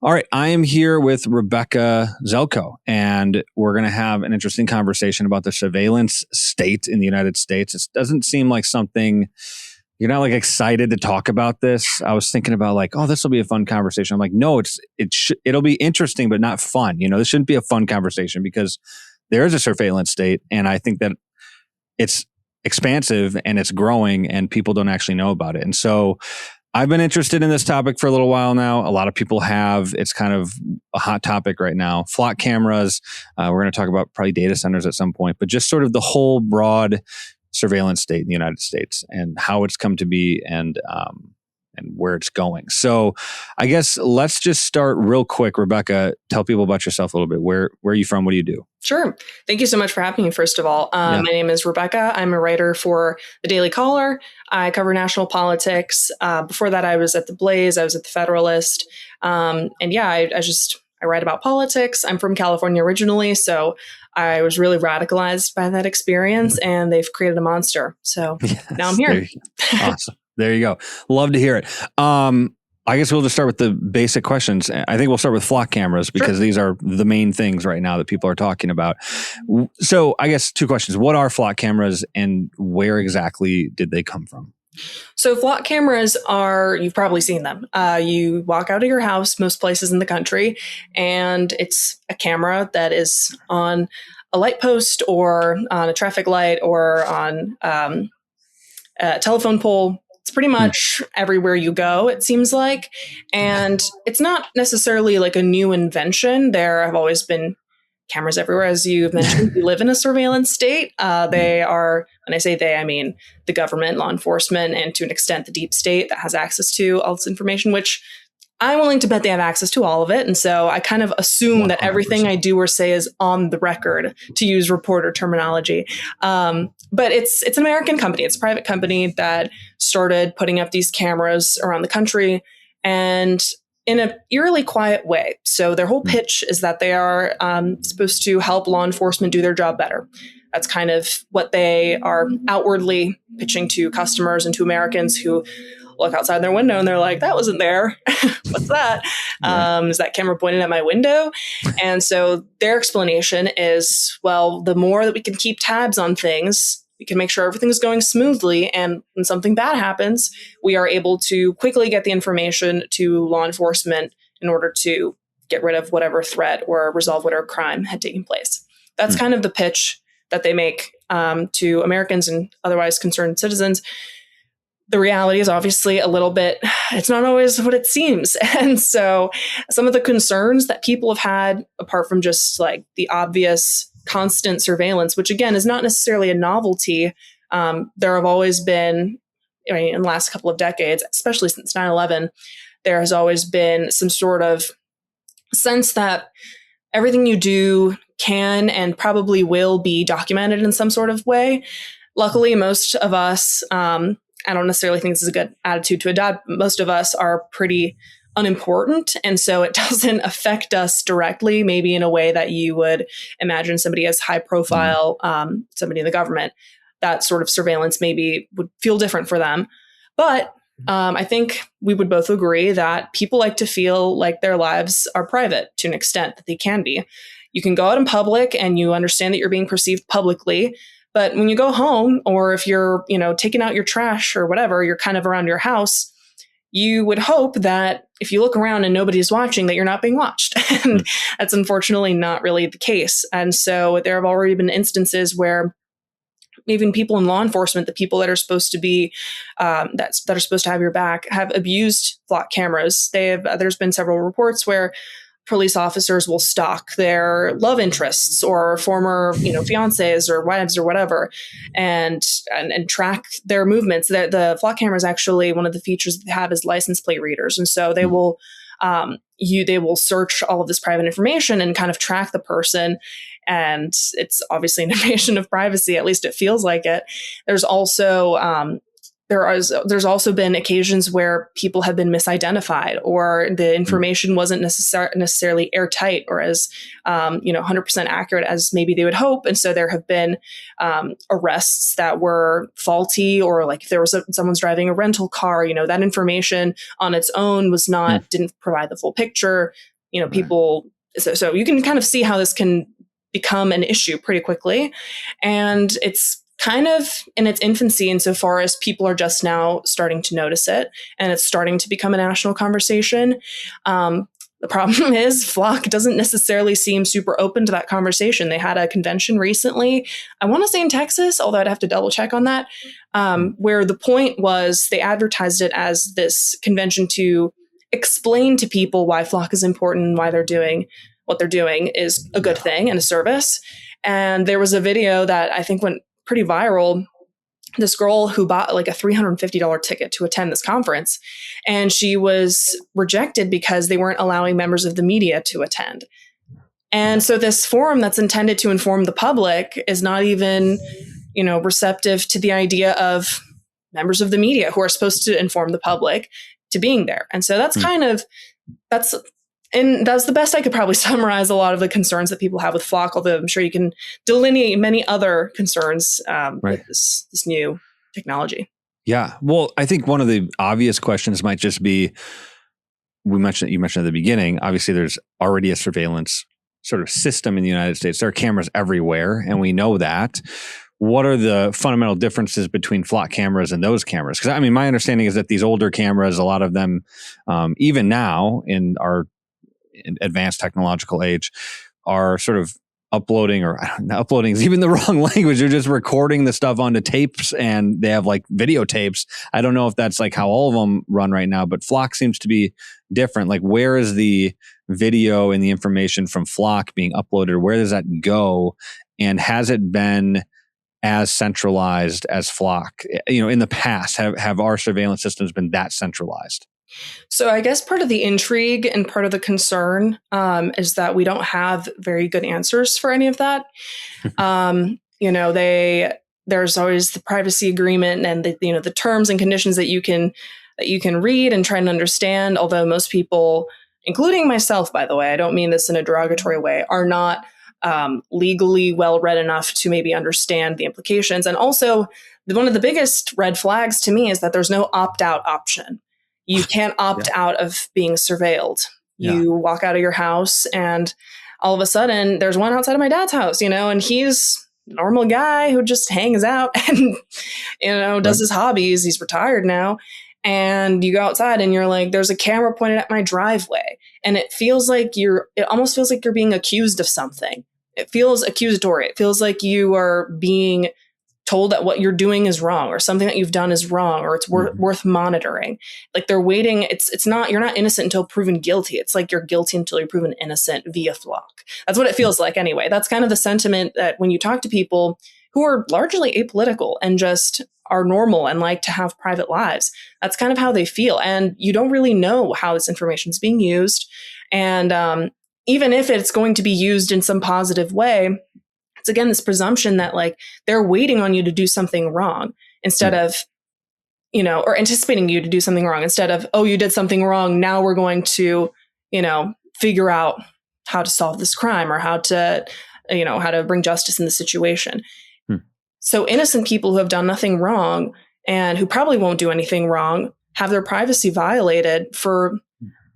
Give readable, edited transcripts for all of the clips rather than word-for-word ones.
All right, I am here with Rebeka Zeljko, and we're going to have an interesting conversation about the surveillance state in the United States. It doesn't seem like something you're not like excited to talk about this. I was thinking about like, oh, this will be a fun conversation. I'm like, no, it'll be interesting, but not fun. This shouldn't be a fun conversation because there is a surveillance state, and I think that it's expansive and it's growing, and people don't actually know about it. And so I've been interested in this topic for a little while now. A lot of people have. It's kind of a hot topic right now. Flock cameras. We're going to talk about probably data centers at some point, but just sort of the whole broad surveillance state in the United States and how it's come to be and where it's going. So I guess let's just start real quick. Rebeka, tell people about yourself a little bit. Where are you from? What do you do? Sure. Thank you so much for having me, first of all. My name is Rebeka. I'm a writer for the Daily Caller. I cover national politics. Before that, I was at The Blaze. I was at The Federalist. I write about politics. I'm from California originally, so I was really radicalized by that experience, and they've created a monster. So now I'm here. Awesome. There you go. Love to hear it. I guess we'll just start with the basic questions. I think we'll start with flock cameras because these are the main things right now that people are talking about. So I guess two questions. What are flock cameras and where exactly did they come from? So flock cameras you've probably seen them. You walk out of your house, most places in the country, and it's a camera that is on a light post or on a traffic light or on a telephone pole. It's pretty much everywhere you go, it seems like. And it's not necessarily like a new invention. There have always been cameras everywhere. As you've mentioned, we live in a surveillance state. They are, when I say they, I mean the government, law enforcement, and to an extent, the deep state that has access to all this information, which I'm willing to bet they have access to all of it. And so I kind of assume 100%. That everything I do or say is on the record, to use reporter terminology. But it's an American company. It's a private company that started putting up these cameras around the country and in an eerily quiet way. So their whole pitch is that they are supposed to help law enforcement do their job better. That's kind of what they are outwardly pitching to customers and to Americans who look outside their window and they're like, that wasn't there. What's that? Is that camera pointed at my window? And so their explanation is, well, the more that we can keep tabs on things, we can make sure everything is going smoothly. And when something bad happens, we are able to quickly get the information to law enforcement in order to get rid of whatever threat or resolve whatever crime had taken place. That's kind of the pitch that they make to Americans and otherwise concerned citizens. The reality is obviously a little bit, it's not always what it seems. And so some of the concerns that people have had, apart from just like the obvious constant surveillance, which again is not necessarily a novelty, there have always been, in the last couple of decades, especially since 9/11, there has always been some sort of sense that everything you do can and probably will be documented in some sort of way. Luckily, most of us, I don't necessarily think this is a good attitude to adopt. Most of us are pretty unimportant. And so it doesn't affect us directly, maybe in a way that you would imagine somebody as high profile, somebody in the government. That sort of surveillance maybe would feel different for them. But I think we would both agree that people like to feel like their lives are private to an extent that they can be. You can go out in public and you understand that you're being perceived publicly. But when you go home, or if you're, taking out your trash or whatever, you're kind of around your house, you would hope that if you look around and nobody's watching, that you're not being watched. And that's unfortunately not really the case. And so there have already been instances where even people in law enforcement, the people that are supposed to be, that are supposed to have your back, have abused flock cameras. There's been several reports where police officers will stalk their love interests or former, fiancés or wives or whatever, and track their movements. The flock camera is actually one of the features that they have is license plate readers, and so they will they will search all of this private information and kind of track the person. And it's obviously an invasion of privacy. At least it feels like it. There's also there's also been occasions where people have been misidentified, or the information wasn't necessarily airtight or as 100% accurate as maybe they would hope. And so there have been arrests that were faulty, or like if there was someone's driving a rental car, that information on its own was not didn't provide the full picture. people. So you can kind of see how this can become an issue pretty quickly. And it's kind of in its infancy insofar as people are just now starting to notice it, and it's starting to become a national conversation. The problem is Flock doesn't necessarily seem super open to that conversation. They had a convention recently, I want to say in Texas, although I'd have to double check on that, where the point was they advertised it as this convention to explain to people why Flock is important and why they're doing what they're doing is a good thing and a service. And there was a video that I think went pretty viral. This girl who bought like a $350 ticket to attend this conference, and she was rejected because they weren't allowing members of the media to attend. And so this forum that's intended to inform the public is not even, receptive to the idea of members of the media who are supposed to inform the public to being there. And so that's that's the best I could probably summarize a lot of the concerns that people have with Flock, although I'm sure you can delineate many other concerns with this new technology. Yeah. Well, I think one of the obvious questions might just be, you mentioned at the beginning, obviously there's already a surveillance sort of system in the United States. There are cameras everywhere, and we know that. What are the fundamental differences between Flock cameras and those cameras? Because my understanding is that these older cameras, a lot of them, even now in our advanced technological age, are sort of uploading, or uploading is even the wrong language. They're just recording the stuff onto tapes, and they have like videotapes. I don't know if that's like how all of them run right now, but Flock seems to be different. Like, where is the video and the information from Flock being uploaded? Where does that go? And has it been as centralized as Flock? In the past, have our surveillance systems been that centralized? So I guess part of the intrigue and part of the concern is that we don't have very good answers for any of that. There's always the privacy agreement and the terms and conditions that you can read and try and understand. Although most people, including myself, by the way, I don't mean this in a derogatory way, are not legally well read enough to maybe understand the implications. And also, one of the biggest red flags to me is that there's no opt-out option. You can't opt out of being surveilled. You walk out of your house, and all of a sudden there's one outside of my dad's house, and he's a normal guy who just hangs out and, does his hobbies. He's retired now. And you go outside and you're like, there's a camera pointed at my driveway. And it almost feels like you're being accused of something. It feels accusatory. It feels like you are being told that what you're doing is wrong, or something that you've done is wrong, or it's worth monitoring. Like, they're waiting. You're not innocent until proven guilty. It's like you're guilty until you're proven innocent via Flock. That's what it feels like anyway. That's kind of the sentiment that when you talk to people who are largely apolitical and just are normal and like to have private lives, that's kind of how they feel. And you don't really know how this information is being used. And even if it's going to be used in some positive way, it's again this presumption that like they're waiting on you to do something wrong instead of, or anticipating you to do something wrong instead of, oh, you did something wrong. Now we're going to, figure out how to solve this crime, or how to bring justice in the situation. So innocent people who have done nothing wrong and who probably won't do anything wrong have their privacy violated for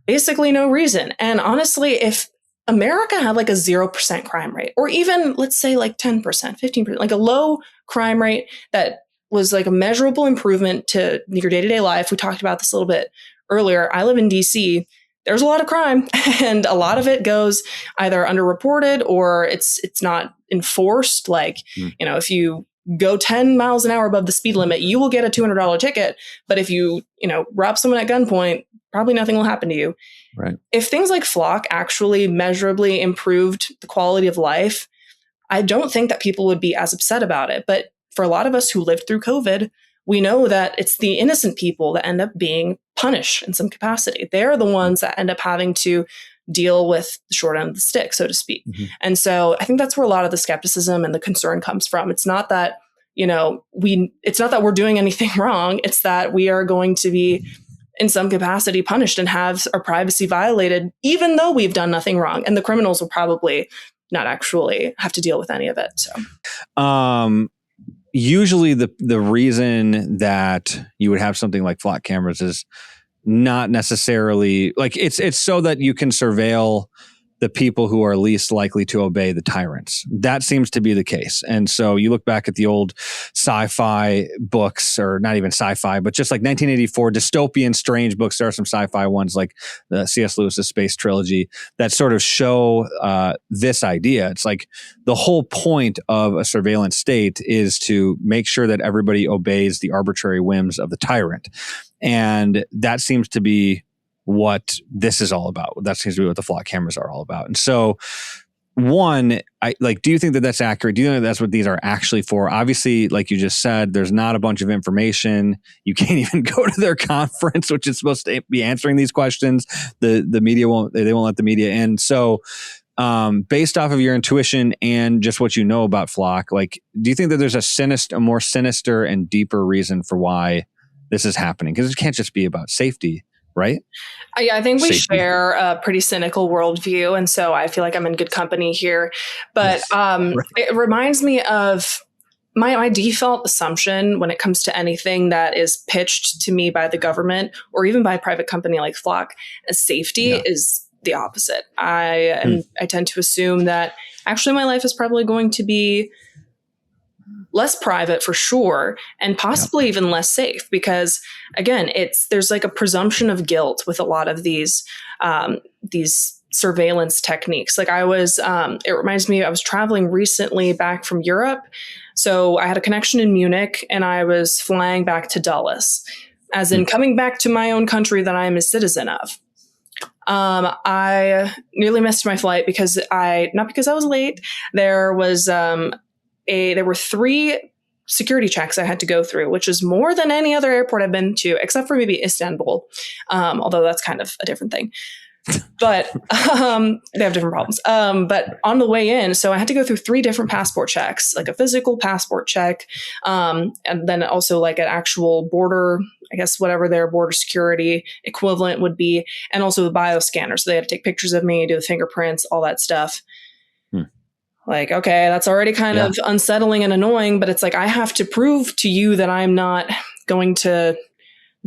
basically no reason. And honestly, if America had like a 0% crime rate, or even let's say like 10%, 15%, like a low crime rate that was like a measurable improvement to your day-to-day life. We talked about this a little bit earlier. I live in DC. There's a lot of crime, and a lot of it goes either underreported or it's not enforced. Like, if you go 10 miles an hour above the speed limit, you will get a $200 ticket. But if you, rob someone at gunpoint, probably nothing will happen to you. Right. If things like Flock actually measurably improved the quality of life, I don't think that people would be as upset about it. But for a lot of us who lived through COVID, we know that it's the innocent people that end up being punished in some capacity. They're the ones that end up having to deal with the short end of the stick, so to speak. And so I think that's where a lot of the skepticism and the concern comes from. It's not that, it's not that we're doing anything wrong. It's that we are going to be in some capacity punished and have our privacy violated, even though we've done nothing wrong. And the criminals will probably not actually have to deal with any of it. So, usually the reason that you would have something like Flock cameras is not necessarily like it's so that you can surveil the people who are least likely to obey the tyrants. That seems to be the case. And so you look back at the old sci-fi books, or not even sci-fi, but just like 1984 dystopian strange books. There are some sci-fi ones like the C.S. Lewis's Space Trilogy that sort of show this idea. It's like the whole point of a surveillance state is to make sure that everybody obeys the arbitrary whims of the tyrant. And that seems to be what this is all about. That seems to be what the flock cameras are all about. And so, one, do you think that that's accurate? Do you think that that's what these are actually for? Obviously, like you just said, there's not a bunch of information. You can't even go to their conference, which is supposed to be answering these questions. The media won't let the media in. So, based off of your intuition and just what you know about flock, like, do you think that there's a more sinister and deeper reason for why this is happening? Because it can't just be about safety, right? I think we share a pretty cynical worldview, and so I feel like I'm in good company here. But Yes. Right. It reminds me of my default assumption when it comes to anything that is pitched to me by the government or even by a private company like Flock as safety is the opposite. I tend to assume that actually my life is probably going to be less private for sure, and possibly even less safe, because again, there's like a presumption of guilt with a lot of these surveillance techniques. Like it reminds me, I was traveling recently back from Europe. So I had a connection in Munich and I was flying back to Dulles, as in coming back to my own country that I am a citizen of. I nearly missed my flight because not because I was late. There were 3 security checks I had to go through, which is more than any other airport I've been to, except for maybe Istanbul, although that's kind of a different thing. But they have different problems. But on the way in, so I had to go through 3 different passport checks, like a physical passport check, and then also like an actual border, I guess whatever their border security equivalent would be, and also the bioscanner. So they had to take pictures of me, do the fingerprints, all that stuff. Like, okay, that's already kind of unsettling and annoying, but it's like, I have to prove to you that I'm not going to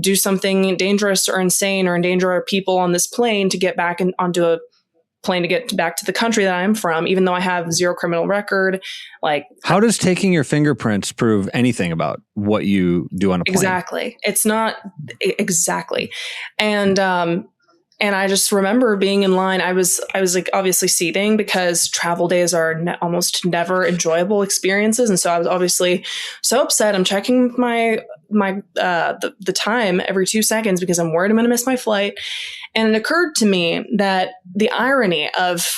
do something dangerous or insane or endanger our people on this plane to get back onto a plane to get back to the country that I'm from, even though I have 0 criminal record. Like, how does taking your fingerprints prove anything about what you do on a plane? Exactly. It's not exactly. And I just remember being in line. I was like obviously seating, because travel days are almost never enjoyable experiences. And so I was obviously so upset. I'm checking the time every 2 seconds because I'm worried I'm going to miss my flight. And it occurred to me that the irony of,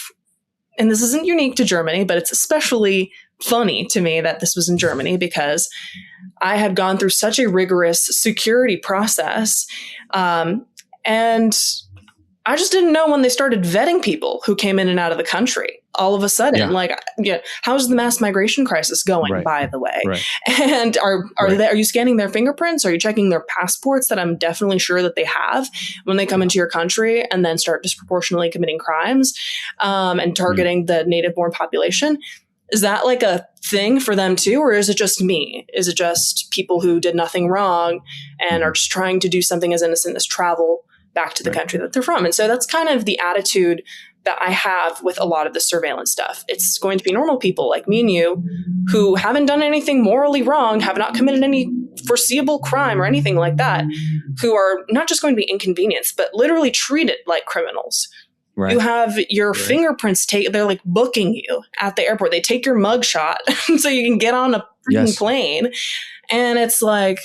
and this isn't unique to Germany, but it's especially funny to me that this was in Germany, because I had gone through such a rigorous security process. And I just didn't know when they started vetting people who came in and out of the country. All of a sudden, how's the mass migration crisis going, by the way? Right. And are you scanning their fingerprints? Are you checking their passports that I'm definitely sure that they have when they come into your country and then start disproportionately committing crimes and targeting the native-born population? Is that like a thing for them too? Or is it just me? Is it just people who did nothing wrong and are just trying to do something as innocent as travel back to the country that they're from? And so that's kind of the attitude that I have with a lot of the surveillance stuff. It's going to be normal people like me and you who haven't done anything morally wrong, have not committed any foreseeable crime or anything like that, who are not just going to be inconvenienced, but literally treated like criminals. Right. You have your fingerprints they're like booking you at the airport. They take your mugshot so you can get on a plane. And it's like,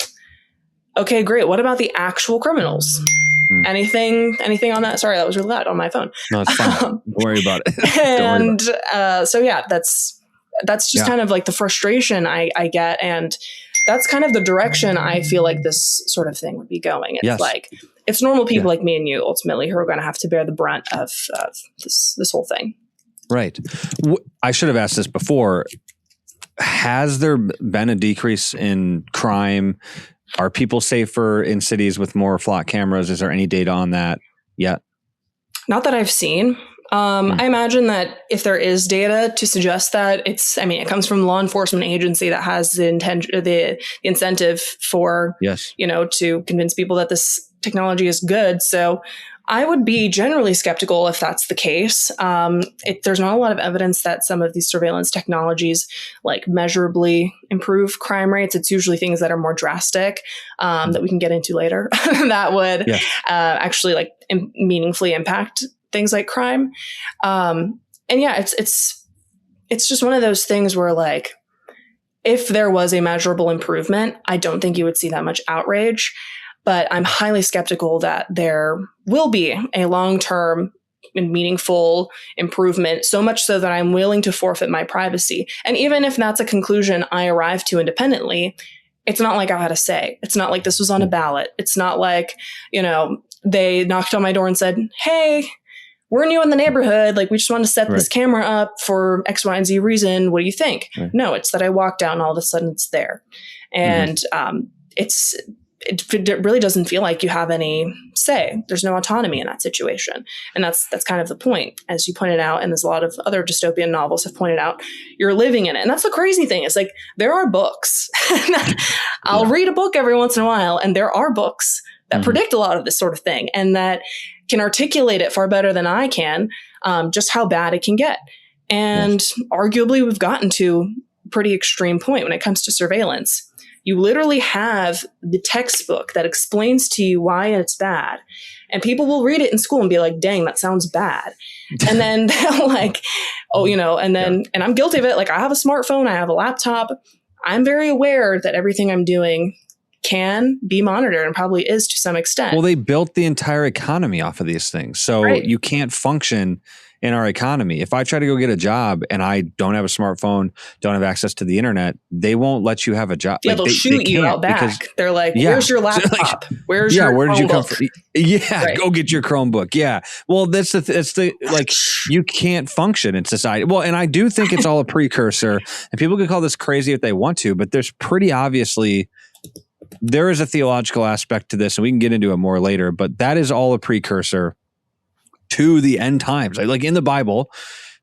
okay, great. What about the actual criminals? Anything on that? Sorry, that was really loud on my phone. No, it's fine. Don't worry about it. And so yeah, that's just kind of like the frustration I get, and that's kind of the direction I feel like this sort of thing would be going. It's like it's normal people like me and you ultimately who are going to have to bear the brunt of this whole thing. Right. I should have asked this before. Has there been a decrease in crime? Are people safer in cities with more flock cameras? Is there any data on that yet? Not that I've seen. I imagine that if there is data to suggest that, it comes from a law enforcement agency that has the incentive for, to convince people that this technology is good. So I would be generally skeptical if that's the case. There's not a lot of evidence that some of these surveillance technologies like measurably improve crime rates. It's usually things that are more drastic that we can get into later that would actually like meaningfully impact things like crime. And yeah, it's just one of those things where like, if there was a measurable improvement, I don't think you would see that much outrage. But I'm highly skeptical that there will be a long-term and meaningful improvement, so much so that I'm willing to forfeit my privacy. And even if that's a conclusion I arrive to independently, it's not like I had a say. It's not like this was on a ballot. It's not like, they knocked on my door and said, hey, we're new in the neighborhood. Like, we just want to set this camera up for X, Y, and Z reason. What do you think? Right. No, it's that I walk down and all of a sudden it's there. And it really doesn't feel like you have any say. There's no autonomy in that situation. And that's kind of the point. As you pointed out, and as a lot of other dystopian novels have pointed out, you're living in it. And that's the crazy thing. It's like, there are books. I'll read a book every once in a while, and there are books that predict a lot of this sort of thing and that can articulate it far better than I can, just how bad it can get. And arguably, we've gotten to a pretty extreme point when it comes to surveillance. You literally have the textbook that explains to you why it's bad. And people will read it in school and be like, dang, that sounds bad. And then they'll like, and I'm guilty of it. Like, I have a smartphone, I have a laptop. I'm very aware that everything I'm doing can be monitored and probably is to some extent. Well, they built the entire economy off of these things. So you can't function in our economy. If I try to go get a job and I don't have a smartphone, don't have access to the internet, they won't let you have a job. Yeah, they'll shoot you out back. They're like, where's your laptop? Where's your where did you come Chromebook? from? Yeah, go get your Chromebook. Yeah. Well, that's like, you can't function in society. Well, and I do think it's all a precursor, and people can call this crazy if they want to, but there's pretty obviously, there is a theological aspect to this, and we can get into it more later, but that is all a precursor to the end times. Like in the Bible,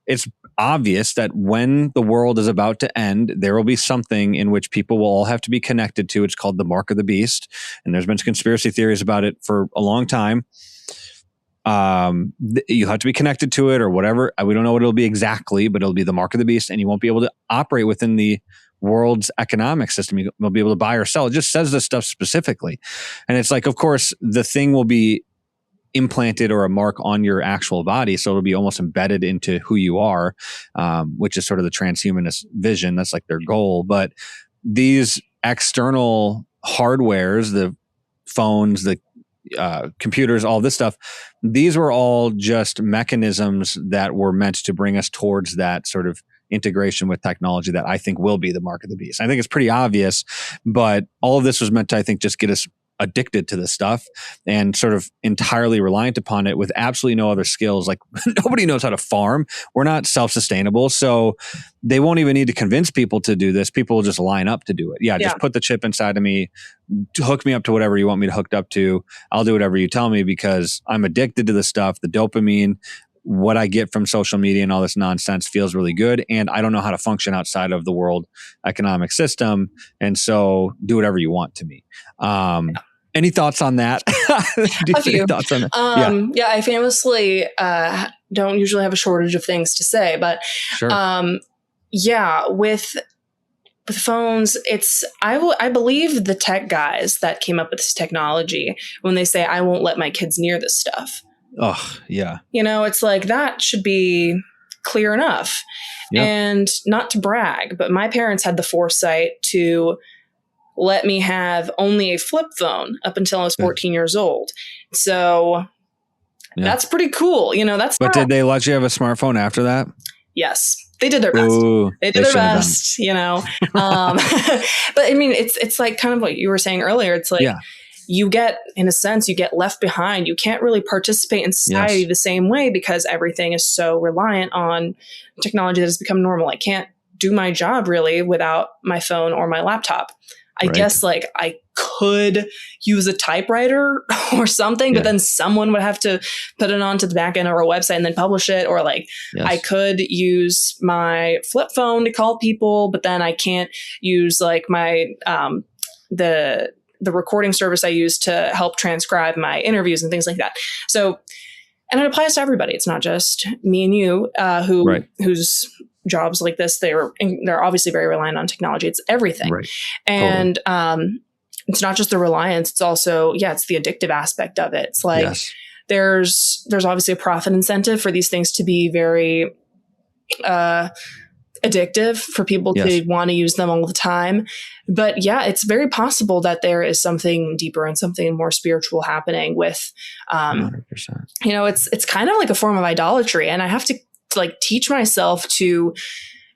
it's obvious that when the world is about to end, there will be something in which people will all have to be connected to. It's called the mark of the beast. And there's been conspiracy theories about it for a long time. You'll have to be connected to it or whatever. We don't know what it'll be exactly, but it'll be the mark of the beast, and you won't be able to operate within the world's economic system. You won't be able to buy or sell. It just says this stuff specifically. And it's like, of course, the thing will be implanted or a mark on your actual body. So it'll be almost embedded into who you are, which is sort of the transhumanist vision. That's like their goal. But these external hardwares, the phones, the computers, all this stuff, these were all just mechanisms that were meant to bring us towards that sort of integration with technology that I think will be the mark of the beast. I think it's pretty obvious, but all of this was meant to, I think, just get us addicted to this stuff and sort of entirely reliant upon it with absolutely no other skills. Like, nobody knows how to farm. We're not self-sustainable. So they won't even need to convince people to do this. People will just line up to do it. Just put the chip inside of me, hook me up to whatever you want me to hook up to. I'll do whatever you tell me because I'm addicted to the stuff, the dopamine. What I get from social media and all this nonsense feels really good. And I don't know how to function outside of the world economic system. And so do whatever you want to me. Any thoughts on that? A few. Thoughts on that? I famously don't usually have a shortage of things to say, but with phones, I believe the tech guys that came up with this technology when they say, I won't let my kids near this stuff. Oh, yeah. It's like, that should be clear enough. Yeah. And not to brag, but my parents had the foresight to let me have only a flip phone up until I was 14 years old. So that's pretty cool. But did they let you have a smartphone after that? Yes. They did their best. Ooh, they did their best, But I mean, it's like kind of what you were saying earlier. It's like, you get left behind. You can't really participate in society the same way because everything is so reliant on technology that has become normal. I can't do my job really without my phone or my laptop. I guess like I could use a typewriter or something, but then someone would have to put it onto the back end of our website and then publish it. Or like I could use my flip phone to call people, but then I can't use like my, the the recording service I use to help transcribe my interviews and things like that. So, and it applies to everybody. It's not just me and you, whose jobs like this, they're obviously very reliant on technology. It's everything. Right. And it's not just the reliance. It's also, it's the addictive aspect of it. It's like there's obviously a profit incentive for these things to be very addictive for people to want to use them all the time. But it's very possible that there is something deeper and something more spiritual happening with, 100%. It's kind of like a form of idolatry. And I have to like teach myself to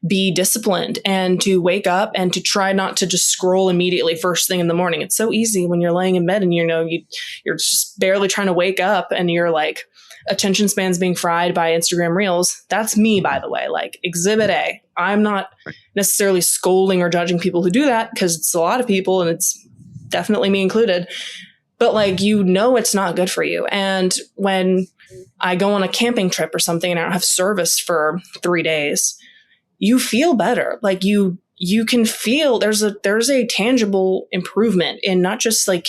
be disciplined and to wake up and to try not to just scroll immediately first thing in the morning. It's so easy when you're laying in bed and you're just barely trying to wake up and you're like, attention spans being fried by Instagram Reels. That's me, by the way, like exhibit A. I'm not necessarily scolding or judging people who do that because it's a lot of people and it's definitely me included. But like, it's not good for you. And when I go on a camping trip or something and I don't have service for 3 days, you feel better. Like you can feel there's a tangible improvement in not just like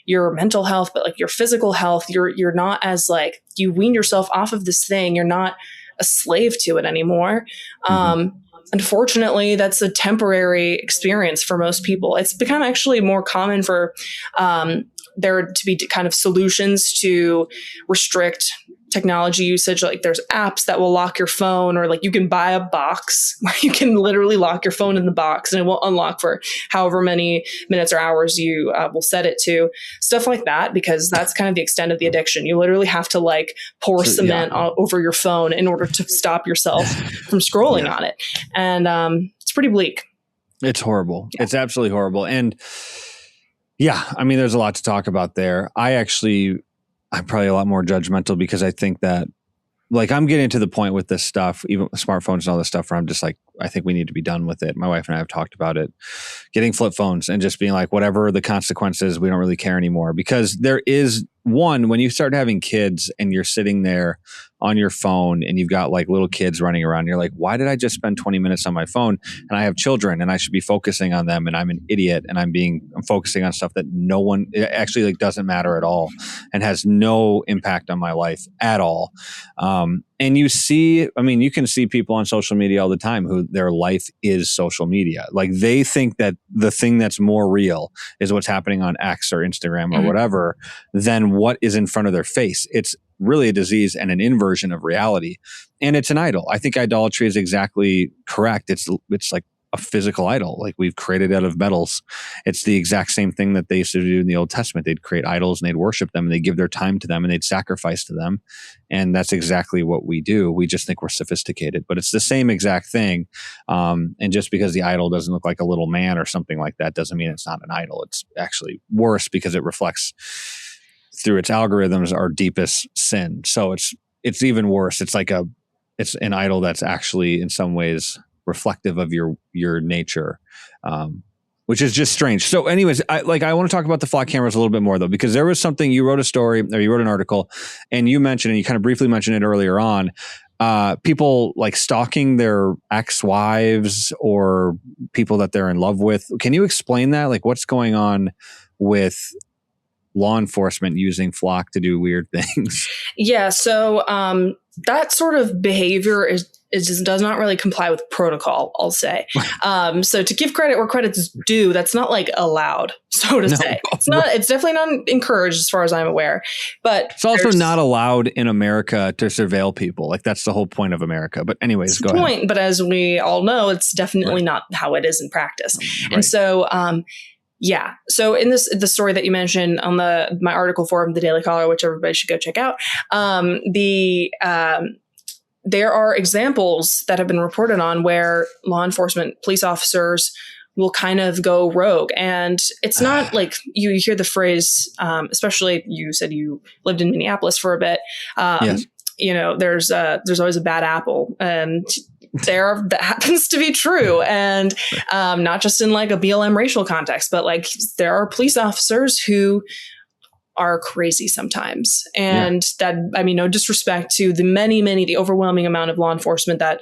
your mental health, but like your physical health. You're not as like, you wean yourself off of this thing. You're not a slave to it anymore. Unfortunately, that's a temporary experience for most people. It's become actually more common for there to be kind of solutions to restrict technology usage. Like there's apps that will lock your phone, or like you can buy a box where you can literally lock your phone in the box and it will unlock for however many minutes or hours you will set it to. Stuff like that, because that's kind of the extent of the addiction. You literally have to like pour cement over your phone in order to stop yourself from scrolling on it. And it's pretty bleak. It's horrible. Yeah. It's absolutely horrible. And I mean, there's a lot to talk about there. I'm probably a lot more judgmental because I think that like I'm getting to the point with this stuff, even smartphones and all this stuff, where I'm just like, I think we need to be done with it. My wife and I have talked about it, getting flip phones and just being like, whatever the consequences, we don't really care anymore. Because there is one, when you start having kids and you're sitting there on your phone and you've got like little kids running around, you're like, why did I just spend 20 minutes on my phone? And I have children and I should be focusing on them, and I'm an idiot and I'm focusing on stuff that it actually like doesn't matter at all and has no impact on my life at all. And you can see people on social media all the time who their life is social media. Like they think that the thing that's more real is what's happening on X or Instagram or whatever than what is in front of their face. It's really a disease and an inversion of reality. And it's an idol. I think idolatry is exactly correct. It's like a physical idol. Like we've created out of metals. It's the exact same thing that they used to do in the Old Testament. They'd create idols and they'd worship them and they'd give their time to them and they'd sacrifice to them. And that's exactly what we do. We just think we're sophisticated, but it's the same exact thing. And just because the idol doesn't look like a little man or something like that doesn't mean it's not an idol. It's actually worse because it reflects through its algorithms our deepest sin. So it's even worse. It's an idol that's actually in some ways reflective of your nature, which is just strange. So anyways, I want to talk about the flock cameras a little bit more though, because there was something, you wrote an article and you mentioned, and you kind of briefly mentioned it earlier on, people like stalking their ex-wives or people that they're in love with. Can you explain that? Like what's going on with law enforcement using flock to do weird things? Yeah. So, that sort of behavior does not really comply with protocol, I'll say. So to give credit where credit's due, that's not like allowed, so to say. It's definitely not encouraged as far as I'm aware. But it's also not allowed in America to surveil people. Like that's the whole point of America. But anyways, go ahead. But as we all know, it's definitely not how it is in practice. And so, so in the story that you mentioned on my article forum, the Daily Caller, which everybody should go check out, there are examples that have been reported on where law enforcement police officers will kind of go rogue. And it's not like you hear the phrase, especially you said you lived in Minneapolis for a bit. Yes. There's always a bad apple, and that happens to be true. And not just in like a BLM racial context, but like there are police officers who are crazy sometimes. And that, I mean, no disrespect to the overwhelming amount of law enforcement that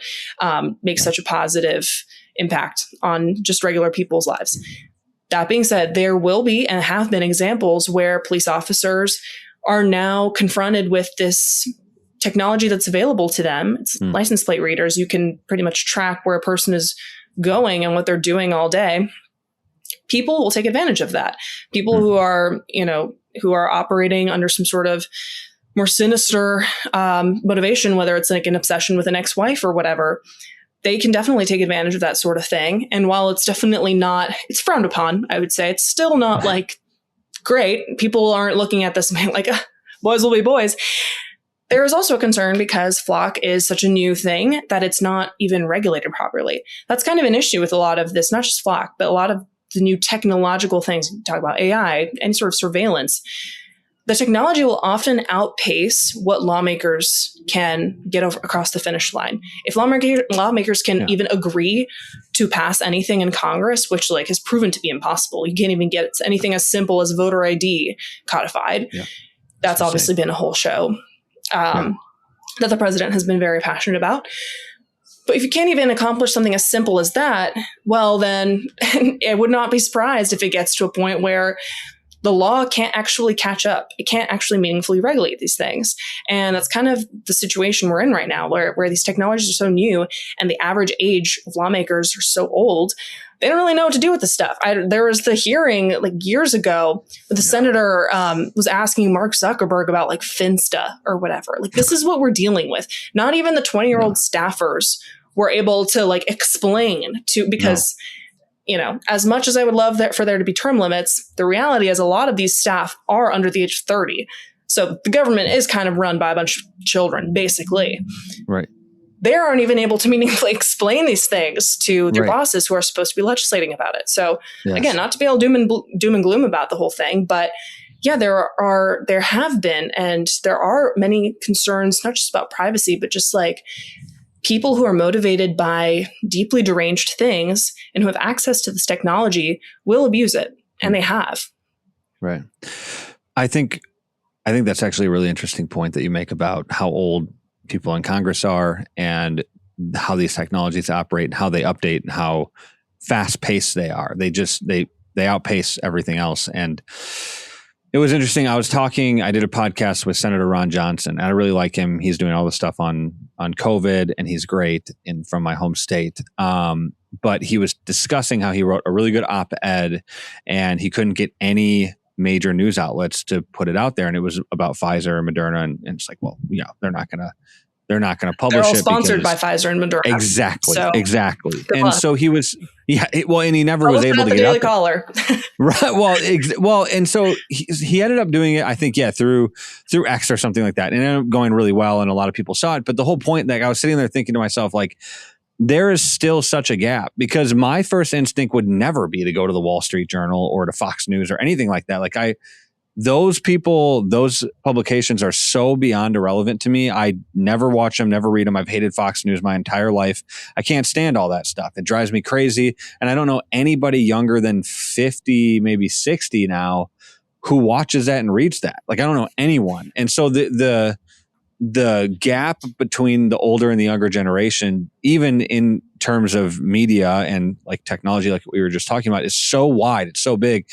makes such a positive impact on just regular people's lives. That being said, there will be and have been examples where police officers are now confronted with this technology that's available to them. It's license plate readers. You can pretty much track where a person is going and what they're doing all day. People will take advantage of that. People who are, who are operating under some sort of more sinister motivation, whether it's like an obsession with an ex-wife or whatever, they can definitely take advantage of that sort of thing. And while it's definitely not, it's frowned upon, I would say, it's still not like great. People aren't looking at this like, boys will be boys. There is also a concern because FLoC is such a new thing that it's not even regulated properly. That's kind of an issue with a lot of this, not just FLoC, but a lot of the new technological things. Talk about AI, any sort of surveillance. The technology will often outpace what lawmakers can get across the finish line. If lawmakers can even agree to pass anything in Congress, which like has proven to be impossible, you can't even get anything as simple as voter ID codified. Yeah. That's obviously been a whole show that the president has been very passionate about. But if you can't even accomplish something as simple as that, well, then I would not be surprised if it gets to a point where the law can't actually catch up. It can't actually meaningfully regulate these things. And that's kind of the situation we're in right now, where these technologies are so new and the average age of lawmakers are so old, they don't really know what to do with this stuff. There was the hearing like years ago where the senator was asking Mark Zuckerberg about like Finsta or whatever. Like, this is what we're dealing with. Not even the 20-year-old staffers were able to like explain to, because as much as I would love for there to be term limits, the reality is a lot of these staff are under the age of 30. So the government is kind of run by a bunch of children, basically. Right. They aren't even able to meaningfully explain these things to their bosses who are supposed to be legislating about it. So again, not to be all doom and gloom about the whole thing, but yeah, there have been, and there are many concerns, not just about privacy, but just like people who are motivated by deeply deranged things and who have access to this technology will abuse it. And they have. Right. I think that's actually a really interesting point that you make about how old people in Congress are and how these technologies operate and how they update and how fast paced they are. They outpace everything else. And it was interesting. I did a podcast with Senator Ron Johnson. And I really like him. He's doing all the stuff on COVID and he's great from my home state. But he was discussing how he wrote a really good op-ed and he couldn't get any major news outlets to put it out there. And it was about Pfizer and Moderna. And it's like, well, they're not going to publish it. They're all sponsored by Pfizer and Moderna. Exactly. Exactly. And so he was, and he never was able to get out Caller. Right. Well, and so he ended up doing it, I think, through X or something like that. And it ended up going really well. And a lot of people saw it. But the whole point, like I was sitting there thinking to myself, like, there is still such a gap because my first instinct would never be to go to the Wall Street Journal or to Fox News or anything like that. Like those publications are so beyond irrelevant to me. I never watch them, never read them. I've hated Fox News my entire life. I can't stand all that stuff. It drives me crazy. And I don't know anybody younger than 50, maybe 60 now who watches that and reads that. Like, I don't know anyone. And so the gap between the older and the younger generation, even in terms of media and like technology, like we were just talking about, is so wide. It's so big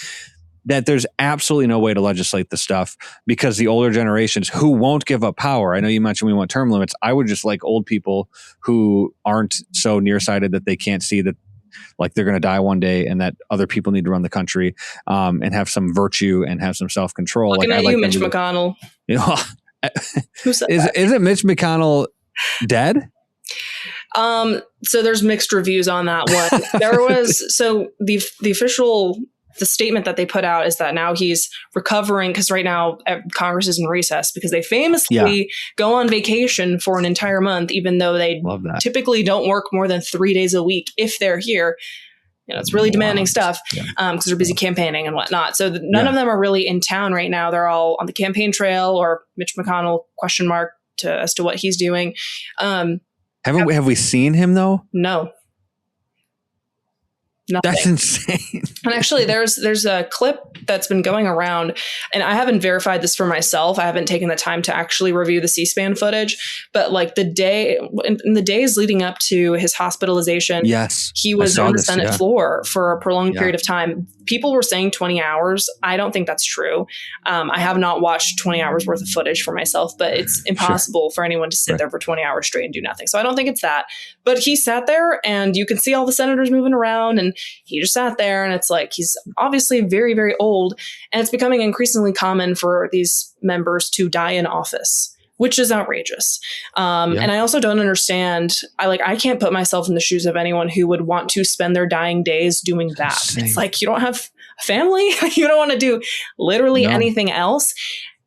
that there's absolutely no way to legislate the stuff because the older generations who won't give up power. I know you mentioned we want term limits. I would just like old people who aren't so nearsighted that they can't see that like they're going to die one day and that other people need to run the country and have some virtue and have some self-control. Looking at you, Mitch McConnell. Who said that? Isn't Mitch McConnell dead? So there's mixed reviews on that one. There was the statement that they put out is that now he's recovering because right now Congress is in recess because they famously go on vacation for an entire month, even though they typically don't work more than 3 days a week if they're here. It's really demanding stuff because they're busy campaigning and whatnot. So none of them are really in town right now. They're all on the campaign trail or Mitch McConnell ? As to what he's doing. Have we seen him though? No. Nothing. That's insane. And actually, there's a clip that's been going around, and I haven't verified this for myself. I haven't taken the time to actually review the C-SPAN footage, but like in the days leading up to his hospitalization, yes, he was on the Senate floor for a prolonged period of time. People were saying 20 hours. I don't think that's true. I have not watched 20 hours worth of footage for myself, but it's impossible for anyone to sit there for 20 hours straight and do nothing. So I don't think it's that. But he sat there, and you can see all the senators moving around, and he just sat there, and it's like he's obviously very, very old, and it's becoming increasingly common for these members to die in office, which is outrageous. And I also don't understand. I can't put myself in the shoes of anyone who would want to spend their dying days doing that. Same. It's like, you don't have a family. You don't want to do literally anything else.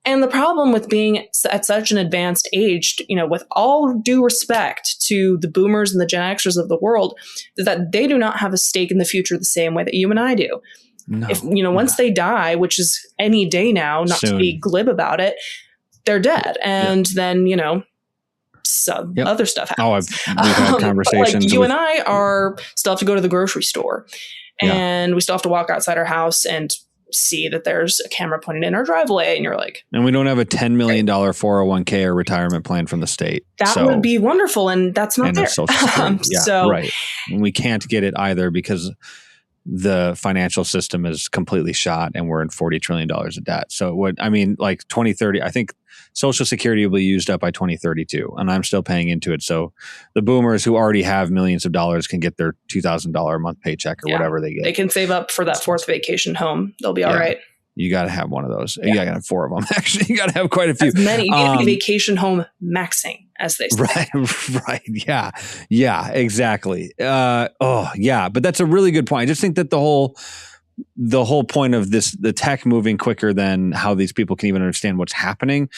And the problem with being at such an advanced age, with all due respect to the boomers and the Gen Xers of the world, is that they do not have a stake in the future the same way that you and I do. No, if once they die, which is any day now, not to be glib about it, they're dead. And then, other stuff happens. We've had conversations. Like you and I still have to go to the grocery store, and we still have to walk outside our house and see that there's a camera pointed in our driveway, and you're like, and we don't have a $10 million 401k or retirement plan from the state. That would be wonderful. And that's not there. Right. And we can't get it either because the financial system is completely shot and we're in $40 trillion of debt. So 2030, I think Social Security will be used up by 2032, and I'm still paying into it. So the boomers who already have millions of dollars can get their $2,000 a month paycheck or whatever they get. They can save up for that fourth vacation home. They'll be all right. You got to have one of those. You got to have 4 of them. Actually, you got to have quite a few. As many. You get vacation home maxing, as they say. Right. Yeah, exactly. But that's a really good point. I just think that the whole point of this, the tech moving quicker than how these people can even understand what's happening,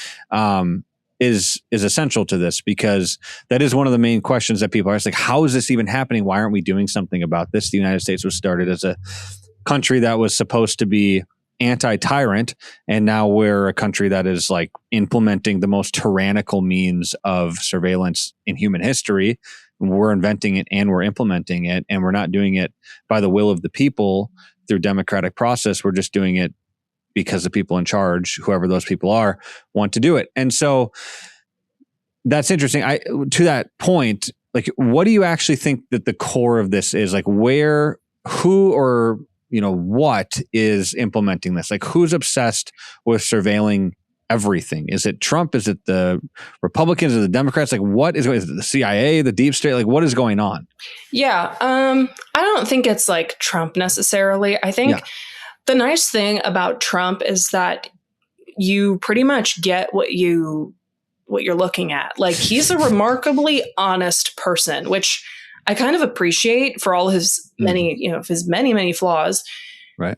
is essential to this, because that is one of the main questions that people are asking. Like, how is this even happening? Why aren't we doing something about this? The United States was started as a country that was supposed to be anti-tyrant, and now we're a country that is like implementing the most tyrannical means of surveillance in human history. We're inventing it and we're implementing it, and we're not doing it by the will of the people through democratic process. We're just doing it because the people in charge, whoever those people are, want to do it. And so that's interesting. To that point, like, what do you actually think that the core of this is? Like, who or what is implementing this? Like, who's obsessed with surveilling everything? Is it Trump? Is it the Republicans? Is it the Democrats? Like, is it the CIA, the deep state? Like, what is going on? Yeah. I don't think it's like Trump necessarily. I think the nice thing about Trump is that you pretty much get what you're looking at. Like, he's a remarkably honest person, which I kind of appreciate for all his many flaws. Right.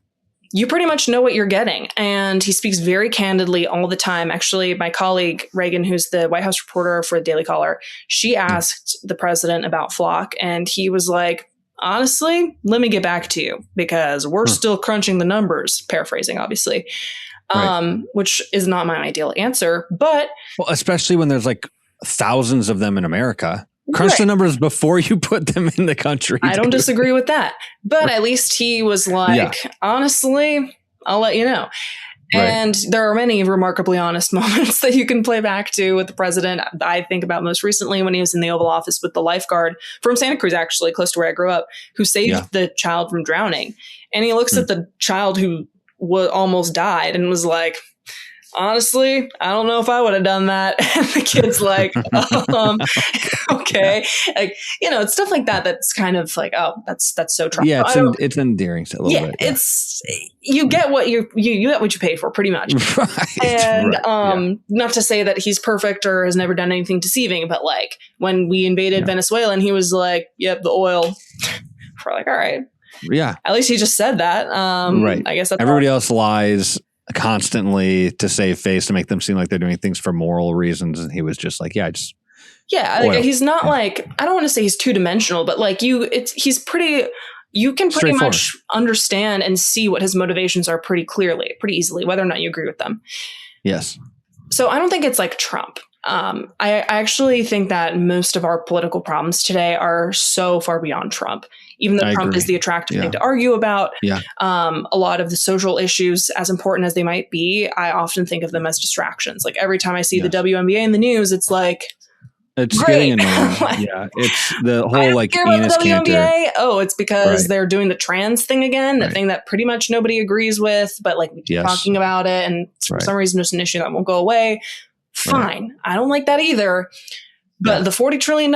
You pretty much know what you're getting. And he speaks very candidly all the time. Actually, my colleague, Reagan, who's the White House reporter for the Daily Caller, she asked the president about Flock, and he was like, honestly, let me get back to you because we're still crunching the numbers, paraphrasing, obviously, which is not my ideal answer. But especially when there's like thousands of them in America. Crunch the numbers before you put them in the country. I don't disagree with that. But at least he was like, honestly, I'll let you know. And there are many remarkably honest moments that you can play back to with the president. I think about most recently when he was in the Oval Office with the lifeguard from Santa Cruz, actually, close to where I grew up, who saved the child from drowning. And he looks at the child who almost died and was like, honestly, I don't know if I would have done that. And the kid's like, okay. Like, it's stuff like that. That's kind of like, oh, that's so Trump. Yeah, it's endearing a little bit. It's, you get what you get what you pay for pretty much. And not to say that he's perfect or has never done anything deceiving, but like when we invaded Venezuela and he was like, yep, the oil, we're like, all right. Yeah. At least he just said that. I guess that's everybody else lies constantly to save face, to make them seem like they're doing things for moral reasons, and he was just like, like, he's not like, I don't want to say he's two-dimensional, but like you can pretty much understand and see what his motivations are pretty easily, whether or not you agree with them. Yes. So I don't think it's like Trump. I actually think that most of our political problems today are so far beyond Trump. even though I Trump agree. is the attractive Yeah. thing to argue about. Yeah. A lot of the social issues, as important as they might be, I often think of them as distractions. Like every time I see the Yes. WNBA in the news, it's like, It's great. getting annoying. Yeah. It's the I whole don't like care about Enos the Cantor. WNBA. Oh, it's because Right. they're doing the trans thing again, the Right. thing that pretty much nobody agrees with, but like we keep Yes. talking about it, and for Right. some reason it's an issue that won't go away. Fine. I don't like that either. But Yeah. the $40 trillion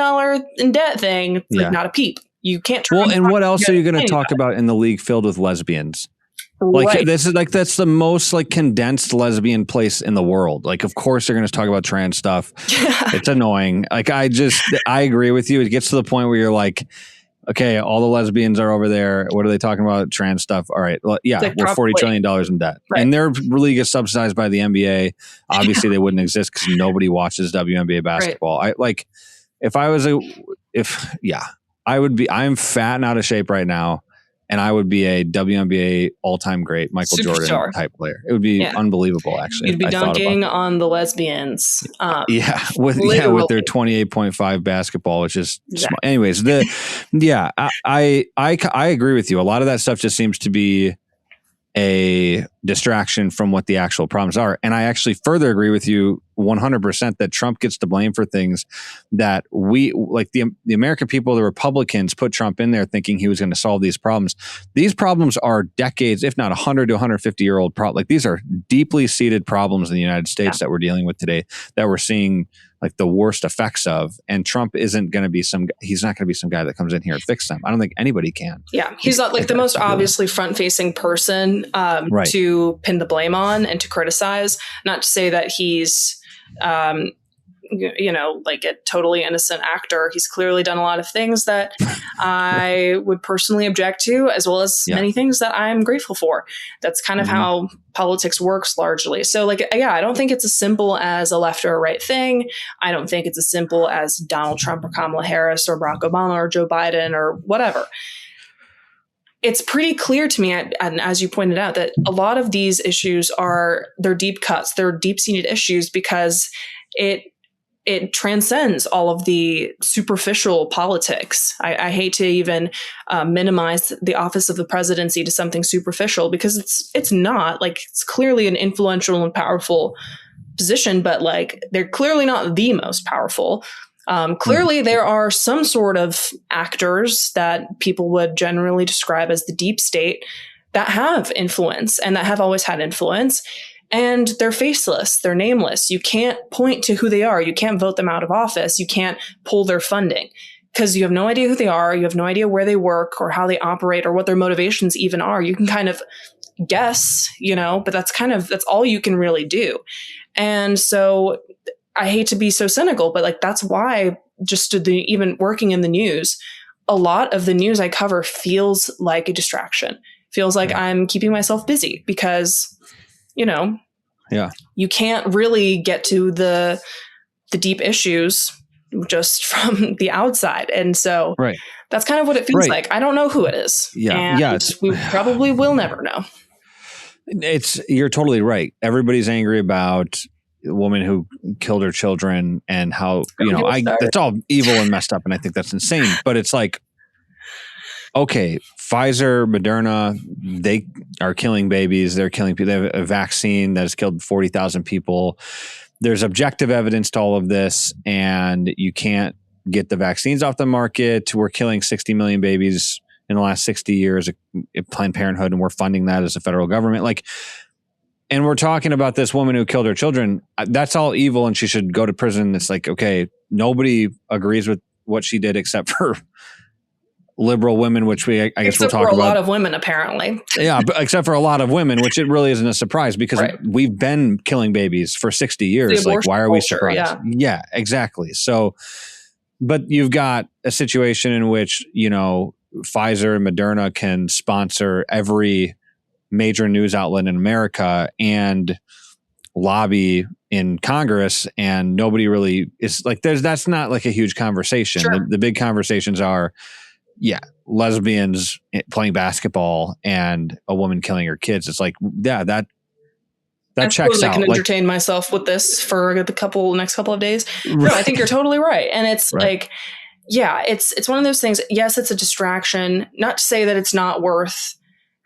in debt thing, it's Yeah. like not a peep. You can't turn Well, around and what else are you going to complain talk about in the league filled with lesbians? about it. Like Right. this is like that's the most like condensed lesbian place in the world. Like, of course they're going to talk about trans stuff. It's annoying. Like I agree with you. It gets to the point where you're like, okay, all the lesbians are over there. What are they talking about? Trans stuff. All right. Well, yeah, Like, we're $40 trillion in debt. Right. And their league is subsidized by the NBA. Obviously, they wouldn't exist because nobody watches WNBA basketball. I like I would be. I'm fat and out of shape right now, and I would be a WNBA all-time great Michael Superstar. Jordan type player. It would be unbelievable, actually. You'd be if I thought about dunking it. on the lesbians. With literally. their 28.5 basketball, which is Exactly. anyways. I agree with you. A lot of that stuff just seems to be a distraction from what the actual problems are. And I actually further agree with you 100% that Trump gets to blame for things that we, like the American people, the Republicans, put Trump in there thinking he was going to solve these problems. These problems are decades, if not 100 to 150-year-old problems. Like these are deeply seated problems in the United States that we're dealing with today, that we're seeing like the worst effects of. And Trump isn't going to be he's not going to be some guy that comes in here and fix them. I don't think anybody can. Yeah, he's not like the most obviously front-facing person to pin the blame on and to criticize. Not to say that he's, like a totally innocent actor. He's clearly done a lot of things that I would personally object to, as well as many things that I'm grateful for. That's kind of how politics works largely. So I don't think it's as simple as a left or a right thing. I don't think it's as simple as Donald Trump or Kamala Harris or Barack Obama or Joe Biden or whatever. It's pretty clear to me, and as you pointed out, that a lot of these issues they're deep cuts, they're deep-seated issues because it transcends all of the superficial politics. I hate to even minimize the office of the presidency to something superficial, because it's not. Like, it's clearly an influential and powerful position, but like they're clearly not the most powerful. Clearly, there are some sort of actors that people would generally describe as the deep state that have influence and that have always had influence. And they're faceless. They're nameless. You can't point to who they are. You can't vote them out of office. You can't pull their funding because you have no idea who they are. You have no idea where they work or how they operate or what their motivations even are. You can kind of guess, but that's all you can really do. And so I hate to be so cynical, but like that's why just even working in the news, a lot of the news I cover feels like a distraction. Feels like I'm keeping myself busy because you can't really get to the deep issues just from the outside. And so that's kind of what it feels like. I don't know who it is. And we probably will never know. You're totally right. Everybody's angry about the woman who killed her children and how, that's all evil and messed up. And I think that's insane, but it's like, okay, Pfizer, Moderna, they are killing babies. They're killing people. They have a vaccine that has killed 40,000 people. There's objective evidence to all of this, and you can't get the vaccines off the market. We're killing 60 million babies in the last 60 years at Planned Parenthood, and we're funding that as a federal government. And we're talking about this woman who killed her children. That's all evil, and she should go to prison. It's like, okay, nobody agrees with what she did except for liberal women, which I guess we'll talk about. A lot of women, apparently. Yeah, but except for a lot of women, which it really isn't a surprise because we've been killing babies for 60 years. Like, why are we surprised? Yeah, exactly. So, but you've got a situation in which, Pfizer and Moderna can sponsor every major news outlet in America and lobby in Congress, and nobody really is like, that's not like a huge conversation. Sure. The big conversations are, lesbians playing basketball and a woman killing her kids. It's like, that checks out. I can entertain myself with this for the next couple of days. No, I think you're totally right. And it's like, yeah, it's one of those things. Yes, it's a distraction. Not to say that it's not worth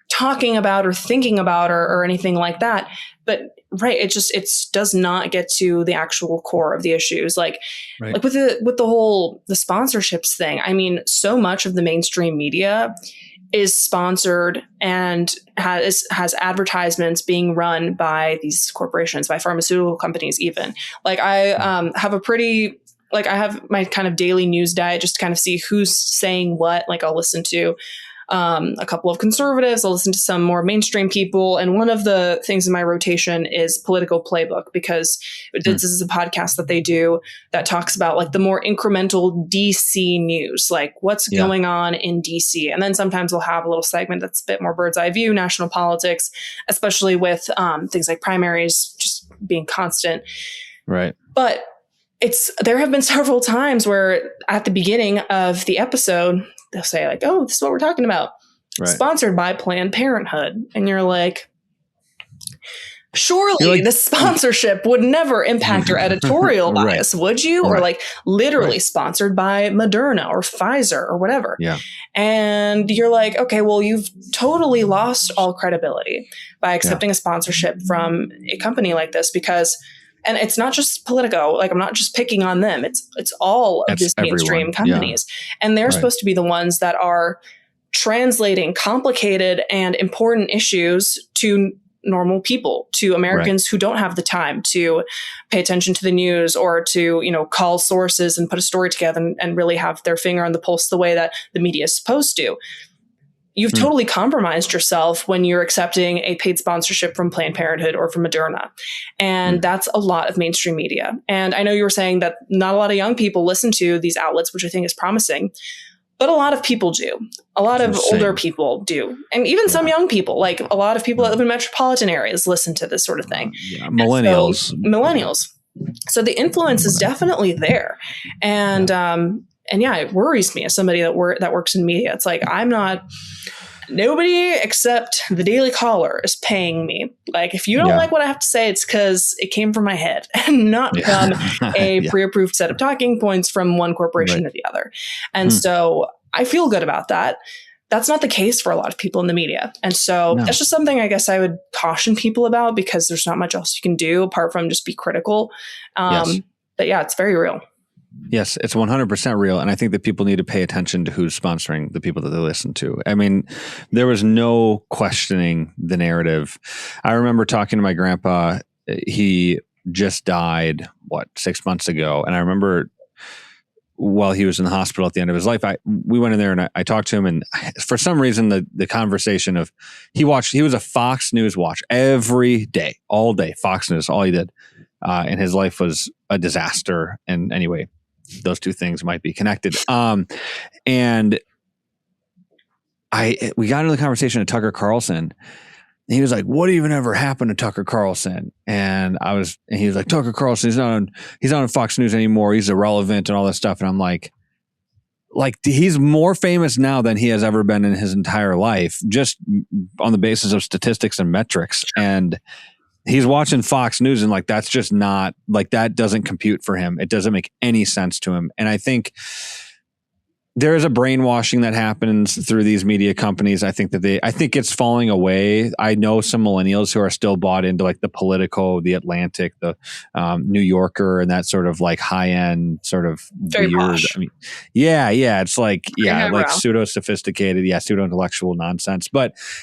talking about or thinking about or anything like that. But right, it does not get to the actual core of the issues. Like with the whole the sponsorships thing. I mean, so much of the mainstream media is sponsored and has advertisements being run by these corporations, by pharmaceutical companies even. Like I have my kind of daily news diet just to kind of see who's saying what. Like I'll listen to a couple of conservatives, I'll listen to some more mainstream people. And one of the things in my rotation is Political Playbook, because this is a podcast that they do that talks about like the more incremental DC news, like what's going on in DC. And then sometimes we'll have a little segment that's a bit more bird's eye view, national politics, especially with things like primaries just being constant. Right. But there have been several times where at the beginning of the episode, they'll say like, oh, this is what we're talking about. Right. Sponsored by Planned Parenthood. And you're like, surely this sponsorship would never impact your editorial bias, would you? Or like literally sponsored by Moderna or Pfizer or whatever. Yeah. And you're like, okay, well, you've totally lost all credibility by accepting a sponsorship from a company like this because... And it's not just Politico. Like I'm not just picking on them. It's all of these mainstream companies, and they're supposed to be the ones that are translating complicated and important issues to normal people, to Americans who don't have the time to pay attention to the news or to call sources and put a story together and really have their finger on the pulse the way that the media is supposed to. You've totally compromised yourself when you're accepting a paid sponsorship from Planned Parenthood or from Moderna. And that's a lot of mainstream media. And I know you were saying that not a lot of young people listen to these outlets, which I think is promising, but a lot of people do. A lot of older people do. And even some young people, like a lot of people that live in metropolitan areas listen to this sort of thing. Millennials. So the influence is definitely there. And yeah, it worries me as somebody that works in media. It's like, nobody except the Daily Caller is paying me. Like, if you don't like what I have to say, it's because it came from my head and not from a pre-approved set of talking points from one corporation or the other. And so I feel good about that. That's not the case for a lot of people in the media. And so that's just something I guess I would caution people about, because there's not much else you can do apart from just be critical. But yeah, it's very real. Yes, it's 100% real. And I think that people need to pay attention to who's sponsoring the people that they listen to. I mean, there was no questioning the narrative. I remember talking to my grandpa. He just died, 6 months ago. And I remember while he was in the hospital at the end of his life, we went in there and I talked to him. And for some reason, the conversation of he was a Fox News watch every day, all day, Fox News, all he did. And his life was a disaster. And anyway, those two things might be connected. And we got into the conversation of Tucker Carlson. And he was like, "What even ever happened to Tucker Carlson?" And he was like, "Tucker Carlson, he's not on Fox News anymore. He's irrelevant and all that stuff." And I'm like, he's more famous now than he has ever been in his entire life, just on the basis of statistics and metrics. And he's watching Fox News and that's just not that doesn't compute for him. It doesn't make any sense to him. And I think there is a brainwashing that happens through these media companies. I think it's falling away. I know some millennials who are still bought into the Politico, the Atlantic, the New Yorker, and that sort of high end sort of very weird. Posh. I mean, it's pseudo sophisticated, pseudo intellectual nonsense.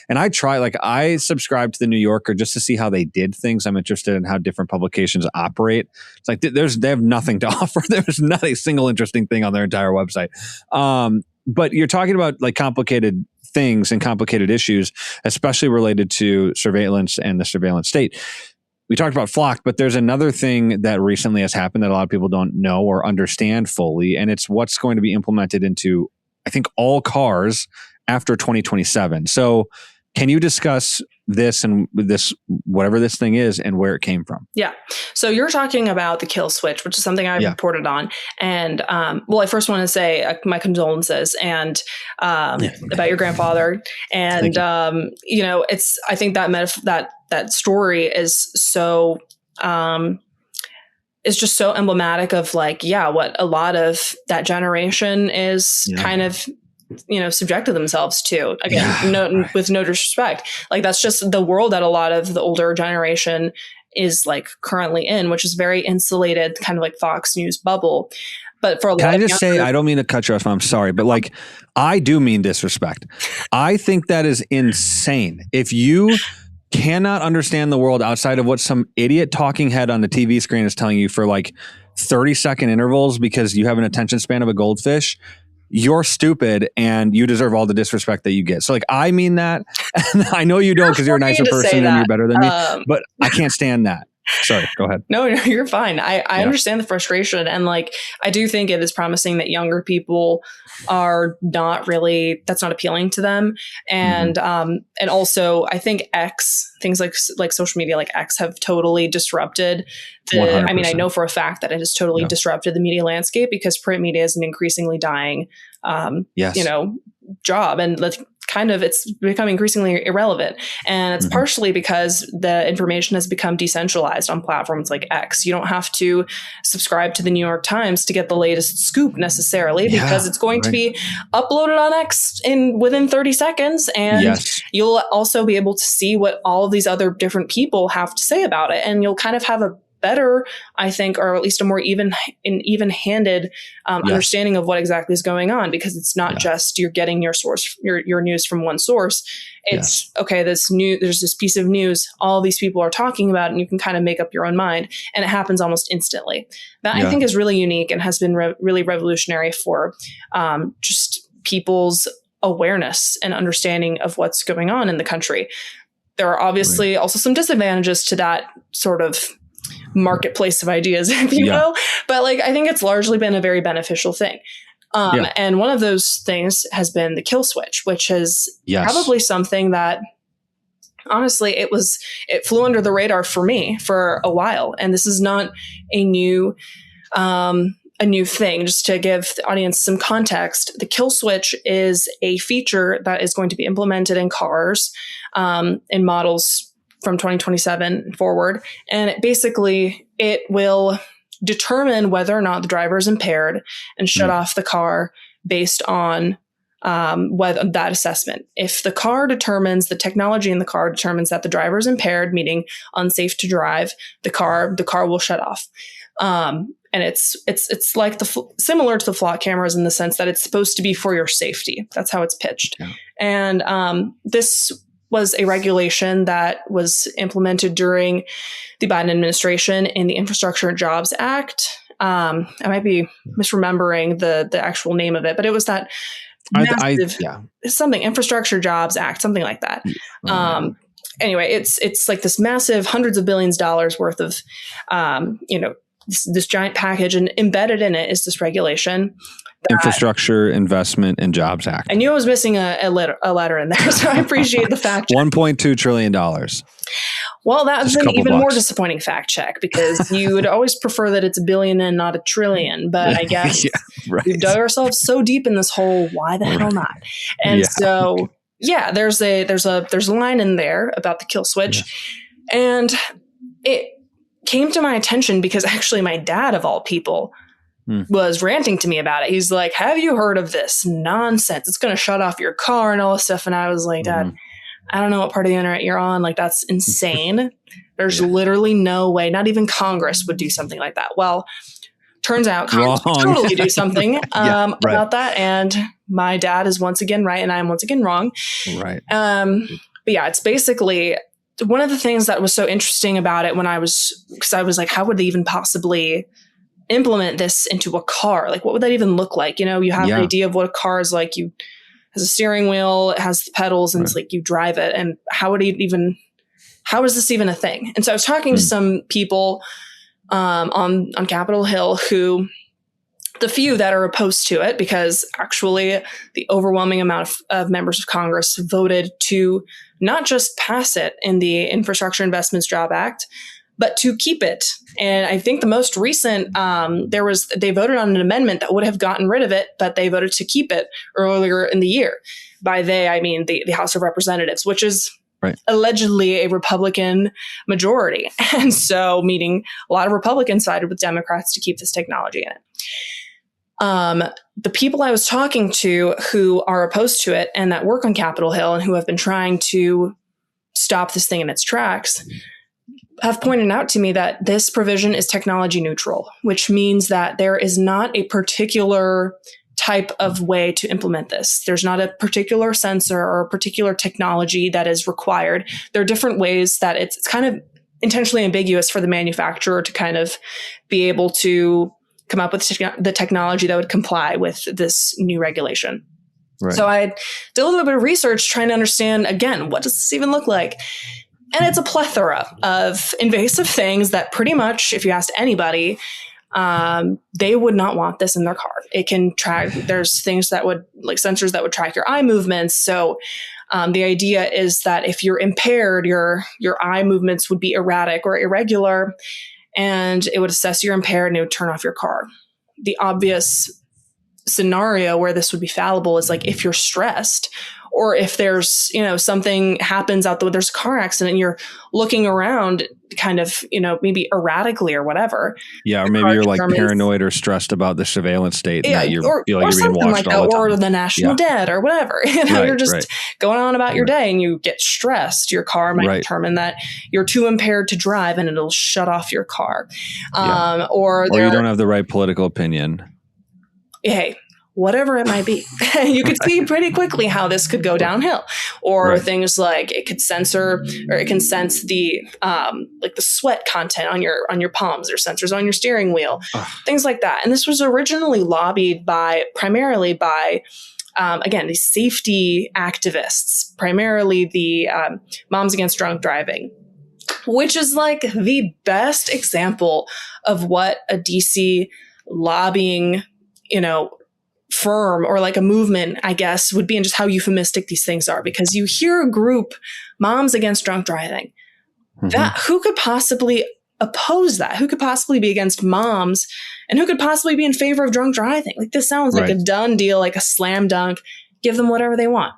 And I try, I subscribe to the New Yorker just to see how they did things. I'm interested in how different publications operate. It's they have nothing to offer. There's not a single interesting thing on their entire website. But you're talking about complicated things and complicated issues, especially related to surveillance and the surveillance state. We talked about Flock, but there's another thing that recently has happened that a lot of people don't know or understand fully, and it's what's going to be implemented into, I think, all cars after 2027. So can you discuss this and this, whatever this thing is, and where it came from? Yeah. So you're talking about the kill switch, which is something I've reported on. And I first want to say my condolences and about your grandfather. And I think that story is so is just so emblematic of like, what a lot of that generation is kind of, subjected themselves to. Again, with no disrespect. Like, that's just the world that a lot of the older generation is like currently in, which is very insulated, kind of like Fox News bubble. But for a lot Can I of just say, I don't mean to cut you off, I'm sorry, but like, I do mean disrespect. I think that is insane. If you cannot understand the world outside of what some idiot talking head on the TV screen is telling you for like 30-second intervals because you have an attention span of a goldfish, you're stupid and you deserve all the disrespect that you get. So like, I mean that. And I know you don't because you're a nicer person and you're better than me, but I can't stand that. Sorry, go ahead. No, you're fine. I understand the frustration. And like, I do think it is promising that younger people are not really, that's not appealing to them. And, and also I think things like social media, like X, have totally disrupted I know for a fact that it has totally disrupted the media landscape, because print media is an increasingly dying, job. And it's becoming increasingly irrelevant. And it's partially because the information has become decentralized on platforms like X. You don't have to subscribe to the New York Times to get the latest scoop necessarily, because it's going to be uploaded on X within 30 seconds. And you'll also be able to see what all of these other different people have to say about it. And you'll kind of have a better, I think, or at least a more even-handed understanding of what exactly is going on, because it's not just you're getting your source, your news from one source. It's okay, there's this piece of news, all these people are talking about, and you can kind of make up your own mind, and it happens almost instantly. That I think is really unique and has been really revolutionary for just people's awareness and understanding of what's going on in the country. There are obviously also some disadvantages to that sort of marketplace of ideas, if you will. But like, I think it's largely been a very beneficial thing. And one of those things has been the kill switch, which is probably something that honestly, it flew under the radar for me for a while. And this is not a new thing. Just to give the audience some context, the kill switch is a feature that is going to be implemented in cars, in models from 2027 forward. And it will determine whether or not the driver is impaired and shut off the car based on whether that assessment. If the technology in the car determines that the driver is impaired, meaning unsafe to drive, the car will shut off. And it's like similar to the flock cameras in the sense that it's supposed to be for your safety. That's how it's pitched. Yeah. And this was a regulation that was implemented during the Biden administration in the Infrastructure and Jobs Act. I might be misremembering the actual name of it, but it was that massive, something Infrastructure Jobs Act, something like that. Anyway, it's like this massive hundreds of billions of dollars worth of, this giant package, and embedded in it is this regulation. Infrastructure Investment and Jobs Act. I knew I was missing a letter in there, so I appreciate the fact check. $1.2 trillion. Well, that's an even more disappointing fact check, because you would always prefer that it's a billion and not a trillion. But I guess we've dug ourselves so deep in this hole. Why the hell not? And so, there's a line in there about the kill switch, and it came to my attention because actually my dad, of all people, was ranting to me about it. He's like, have you heard of this nonsense? It's going to shut off your car and all this stuff. And I was like, Dad, I don't know what part of the internet you're on. Like, that's insane. There's literally no way, not even Congress would do something like that. Well, turns out Congress would totally do something about that. And my dad is once again right, and I am once again wrong. Right. But it's basically one of the things that was so interesting about it because I was like, how would they even possibly implement this into a car? Like, what would that even look like? You have an idea of what a car is like. It has a steering wheel, it has the pedals, and it's like you drive it. And how is this even a thing? And so I was talking to some people on Capitol Hill, who, the few that are opposed to it, because actually the overwhelming amount of members of Congress voted to not just pass it in the Infrastructure Investments Job Act, but to keep it. And I think the most recent, they voted on an amendment that would have gotten rid of it, but they voted to keep it earlier in the year. By they, I mean the House of Representatives, which is allegedly a Republican majority. And so, meaning a lot of Republicans sided with Democrats to keep this technology in it. The people I was talking to who are opposed to it and that work on Capitol Hill and who have been trying to stop this thing in its tracks have pointed out to me that this provision is technology neutral, which means that there is not a particular type of way to implement this. There's not a particular sensor or a particular technology that is required. There are different ways that it's kind of intentionally ambiguous for the manufacturer to kind of be able to come up with the technology that would comply with this new regulation. Right. So I did a little bit of research trying to understand, again, what does this even look like? And it's a plethora of invasive things that pretty much, if you asked anybody, they would not want this in their car. It can track, there's things that would, like sensors that would track your eye movements. So the idea is that if you're impaired, your eye movements would be erratic or irregular, and it would assess you're impaired and it would turn off your car. The obvious scenario where this would be fallible is like if you're stressed, or if there's, something happens out there, there's a car accident and you're looking around kind of, maybe erratically or whatever. Yeah. Or maybe you're like paranoid or stressed about the surveillance state and that you feel like you're being watched all the time. Or the national debt or whatever. You're just going on about your day and you get stressed. Your car might determine that you're too impaired to drive and it'll shut off your car. Or you don't have the right political opinion. Hey, whatever it might be, you could see pretty quickly how this could go downhill. Or things like it could censor, or it can sense the like the sweat content on your palms, or sensors on your steering wheel, things like that. And this was originally lobbied primarily by again, these safety activists, primarily the Moms Against Drunk Driving, which is like the best example of what a DC lobbying, firm or like a movement, I guess, would be, and just how euphemistic these things are. Because you hear a group, Moms Against Drunk Driving, that who could possibly oppose that? Who could possibly be against moms, and who could possibly be in favor of drunk driving? Like, this sounds like a done deal, like a slam dunk. Give them whatever they want.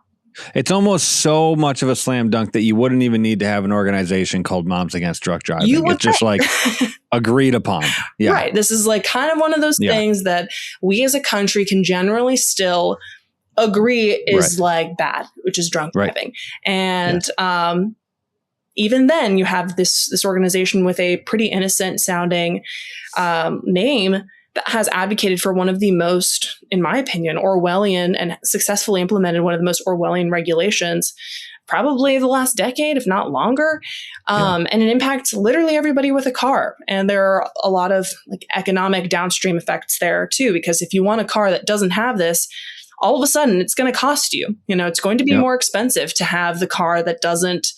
It's almost so much of a slam dunk that you wouldn't even need to have an organization called Moms Against Drunk Driving. It's just like agreed upon. Yeah. Right. This is like kind of one of those things that we as a country can generally still agree is like bad, which is drunk driving. And even then you have this organization with a pretty innocent sounding name that has advocated for one of the most, in my opinion, Orwellian, and successfully implemented one of the most Orwellian regulations, probably the last decade, if not longer. And it impacts literally everybody with a car. And there are a lot of like economic downstream effects there too, because if you want a car that doesn't have this, all of a sudden it's going to cost you. It's going to be more expensive to have the car that doesn't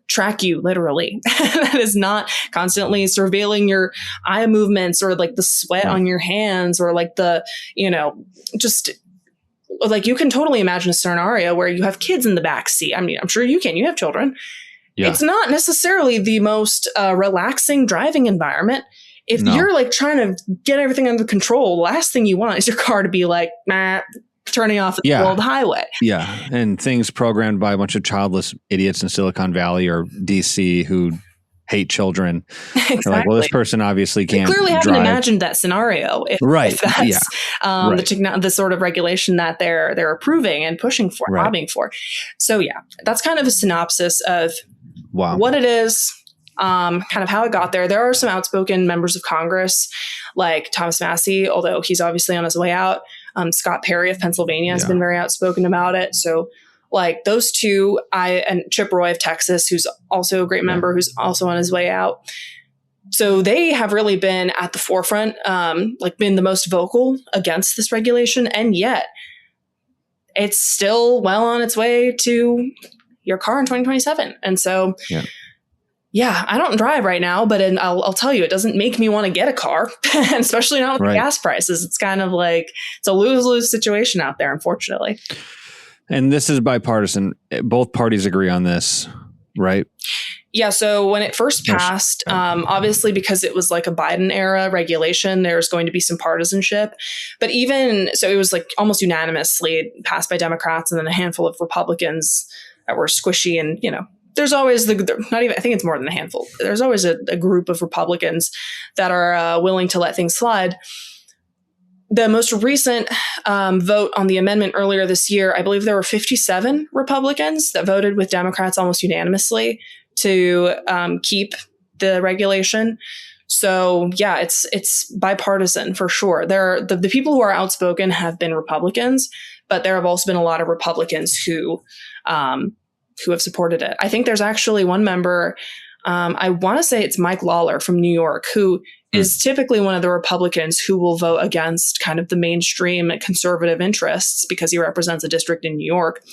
track you literally, that is not constantly surveilling your eye movements, or like the sweat on your hands, or like the, just like, you can totally imagine a scenario where you have kids in the back seat. I mean, I'm sure you have children. It's not necessarily the most relaxing driving environment. If you're like trying to get everything under control, the last thing you want is your car to be like, turning off at the old highway. Yeah. And things programmed by a bunch of childless idiots in Silicon Valley or DC who hate children. Exactly. They're like, well, this person obviously can't clearly drive. Haven't imagined that scenario. If that's the sort of regulation that they're approving and pushing for, lobbying for. So that's kind of a synopsis of what it is, kind of how it got there. There are some outspoken members of Congress like Thomas Massey, although he's obviously on his way out. Scott Perry of Pennsylvania has been very outspoken about it. So like those two, and Chip Roy of Texas, who's also a great member, who's also on his way out. So they have really been at the forefront, like been the most vocal against this regulation. And yet it's still well on its way to your car in 2027. And so, I don't drive right now, but I'll tell you, it doesn't make me want to get a car, and especially not with the gas prices. It's kind of like, it's a lose-lose situation out there, unfortunately. And this is bipartisan. Both parties agree on this, right? Yeah. So when it first passed, obviously because it was like a Biden era regulation, there's going to be some partisanship. But so it was like almost unanimously passed by Democrats, and then a handful of Republicans that were squishy and, there's always not even, I think it's more than a handful. There's always a group of Republicans that are willing to let things slide. The most recent vote on the amendment earlier this year, I believe there were 57 Republicans that voted with Democrats almost unanimously to keep the regulation. So yeah, it's bipartisan for sure. The people who are outspoken have been Republicans, but there have also been a lot of Republicans who have supported it. I think there's actually one member, I want to say it's Mike Lawler from New York, who is typically one of the Republicans who will vote against kind of the mainstream conservative interests because he represents a district in New York.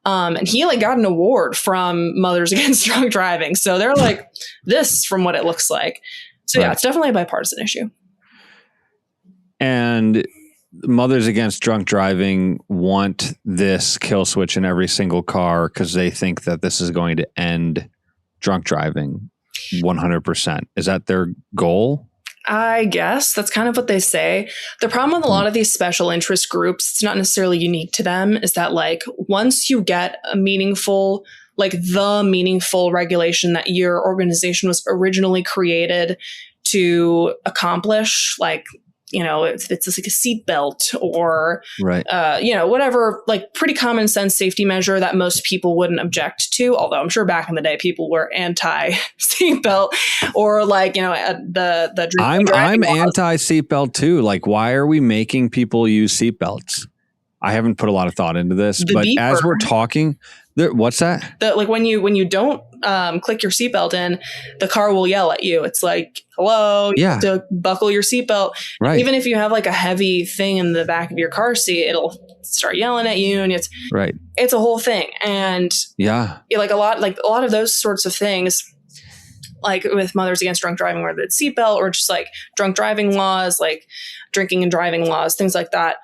And he got an award from Mothers Against Drunk Driving. So they're like this from what it looks like. So yeah, it's definitely a bipartisan issue. And Mothers Against Drunk Driving want this kill switch in every single car because they think that this is going to end drunk driving 100%. Is that their goal? I guess that's kind of what they say. The problem with a lot of these special interest groups, it's not necessarily unique to them, is that once you get a meaningful, the meaningful regulation that your organization was originally created to accomplish, if it's a seatbelt or, whatever, pretty common sense safety measure that most people wouldn't object to. Although I'm sure back in the day, people were anti seatbelt or the I'm anti seatbelt too. Why are we making people use seatbelts? I haven't put a lot of thought into this, but beeper. As we're talking, what's that? When you don't click your seatbelt in, the car will yell at you. It's hello, you have to buckle your seatbelt. Right. Even if you have a heavy thing in the back of your car seat, it'll start yelling at you, and it's a whole thing. And a lot of those sorts of things, with Mothers Against Drunk Driving, whether it's seatbelt or just drunk driving laws, drinking and driving laws, things like that.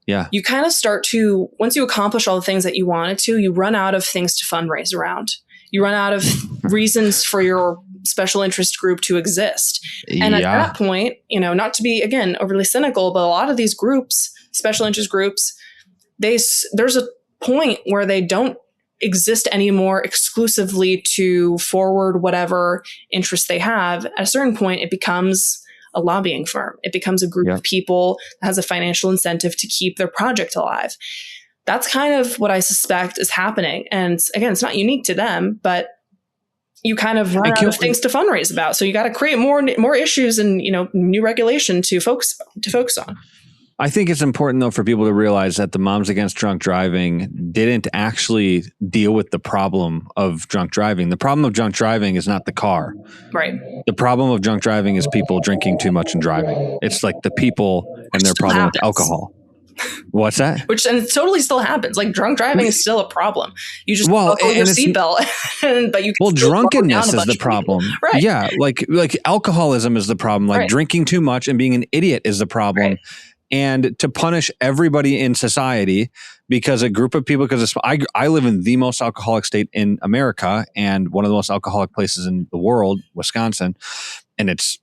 Yeah. You kind of start to, once you accomplish all the things that you wanted to, you run out of things to fundraise around. You run out of reasons for your special interest group to exist. And at that point, not to be, again, overly cynical, but a lot of these groups, special interest groups, there's a point where they don't exist anymore exclusively to forward whatever interest they have. At a certain point, it becomes a lobbying firm. It becomes a group of people that has a financial incentive to keep their project alive. That's kind of what I suspect is happening. And again, it's not unique to them, but you kind of run out of things to fundraise about. So you got to create more issues and, new regulation to focus on. I think it's important, though, for people to realize that the Moms Against Drunk Driving didn't actually deal with the problem of drunk driving. The problem of drunk driving is not the car. Right. The problem of drunk driving is people drinking too much and driving. It's the people and their problem with alcohol. What's that? And it totally still happens. Drunk driving is still a problem. You just buckle your seatbelt, but you can drunkenness is the problem. Right. Yeah. Alcoholism is the problem. Drinking too much and being an idiot is the problem. Right. And to punish everybody in society because a group of people, because I live in the most alcoholic state in America and one of the most alcoholic places in the world, Wisconsin, and it's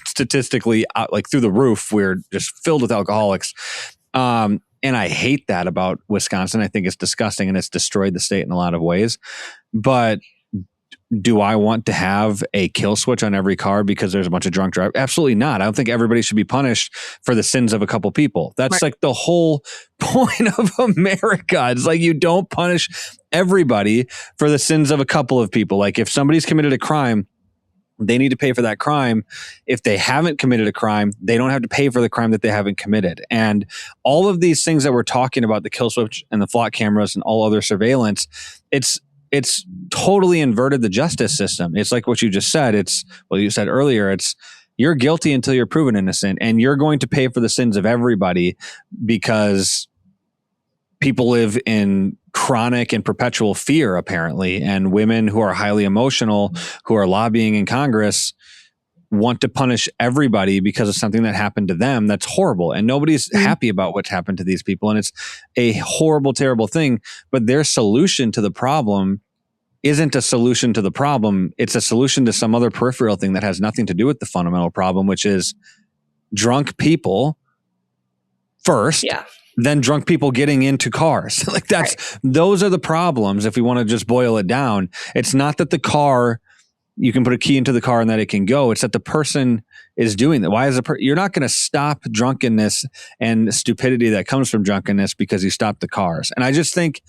statistically through the roof. We're just filled with alcoholics. And I hate that about Wisconsin. I think it's disgusting and it's destroyed the state in a lot of ways. But do I want to have a kill switch on every car because there's a bunch of drunk drivers? Absolutely not. I don't think everybody should be punished for the sins of a couple people. That's the whole point of America. It's you don't punish everybody for the sins of a couple of people. If somebody's committed a crime, they need to pay for that crime. If they haven't committed a crime, they don't have to pay for the crime that they haven't committed. And all of these things that we're talking about, the kill switch and the flock cameras and all other surveillance, it's totally inverted the justice system. It's what you just said. You said earlier, you're guilty until you're proven innocent, and you're going to pay for the sins of everybody because people live in chronic and perpetual fear, apparently. And women who are highly emotional, who are lobbying in Congress, want to punish everybody because of something that happened to them that's horrible. And nobody's happy about what's happened to these people. And it's a horrible, terrible thing. But their solution to the problem isn't a solution to the problem. It's a solution to some other peripheral thing that has nothing to do with the fundamental problem, which is drunk people first. Yeah. than drunk people getting into cars. Like those are the problems. If we want to just boil it down, it's not that the car, you can put a key into the car and that it can go. It's that the person is doing that. Why is you're not going to stop drunkenness and stupidity that comes from drunkenness because you stop the cars. And I just think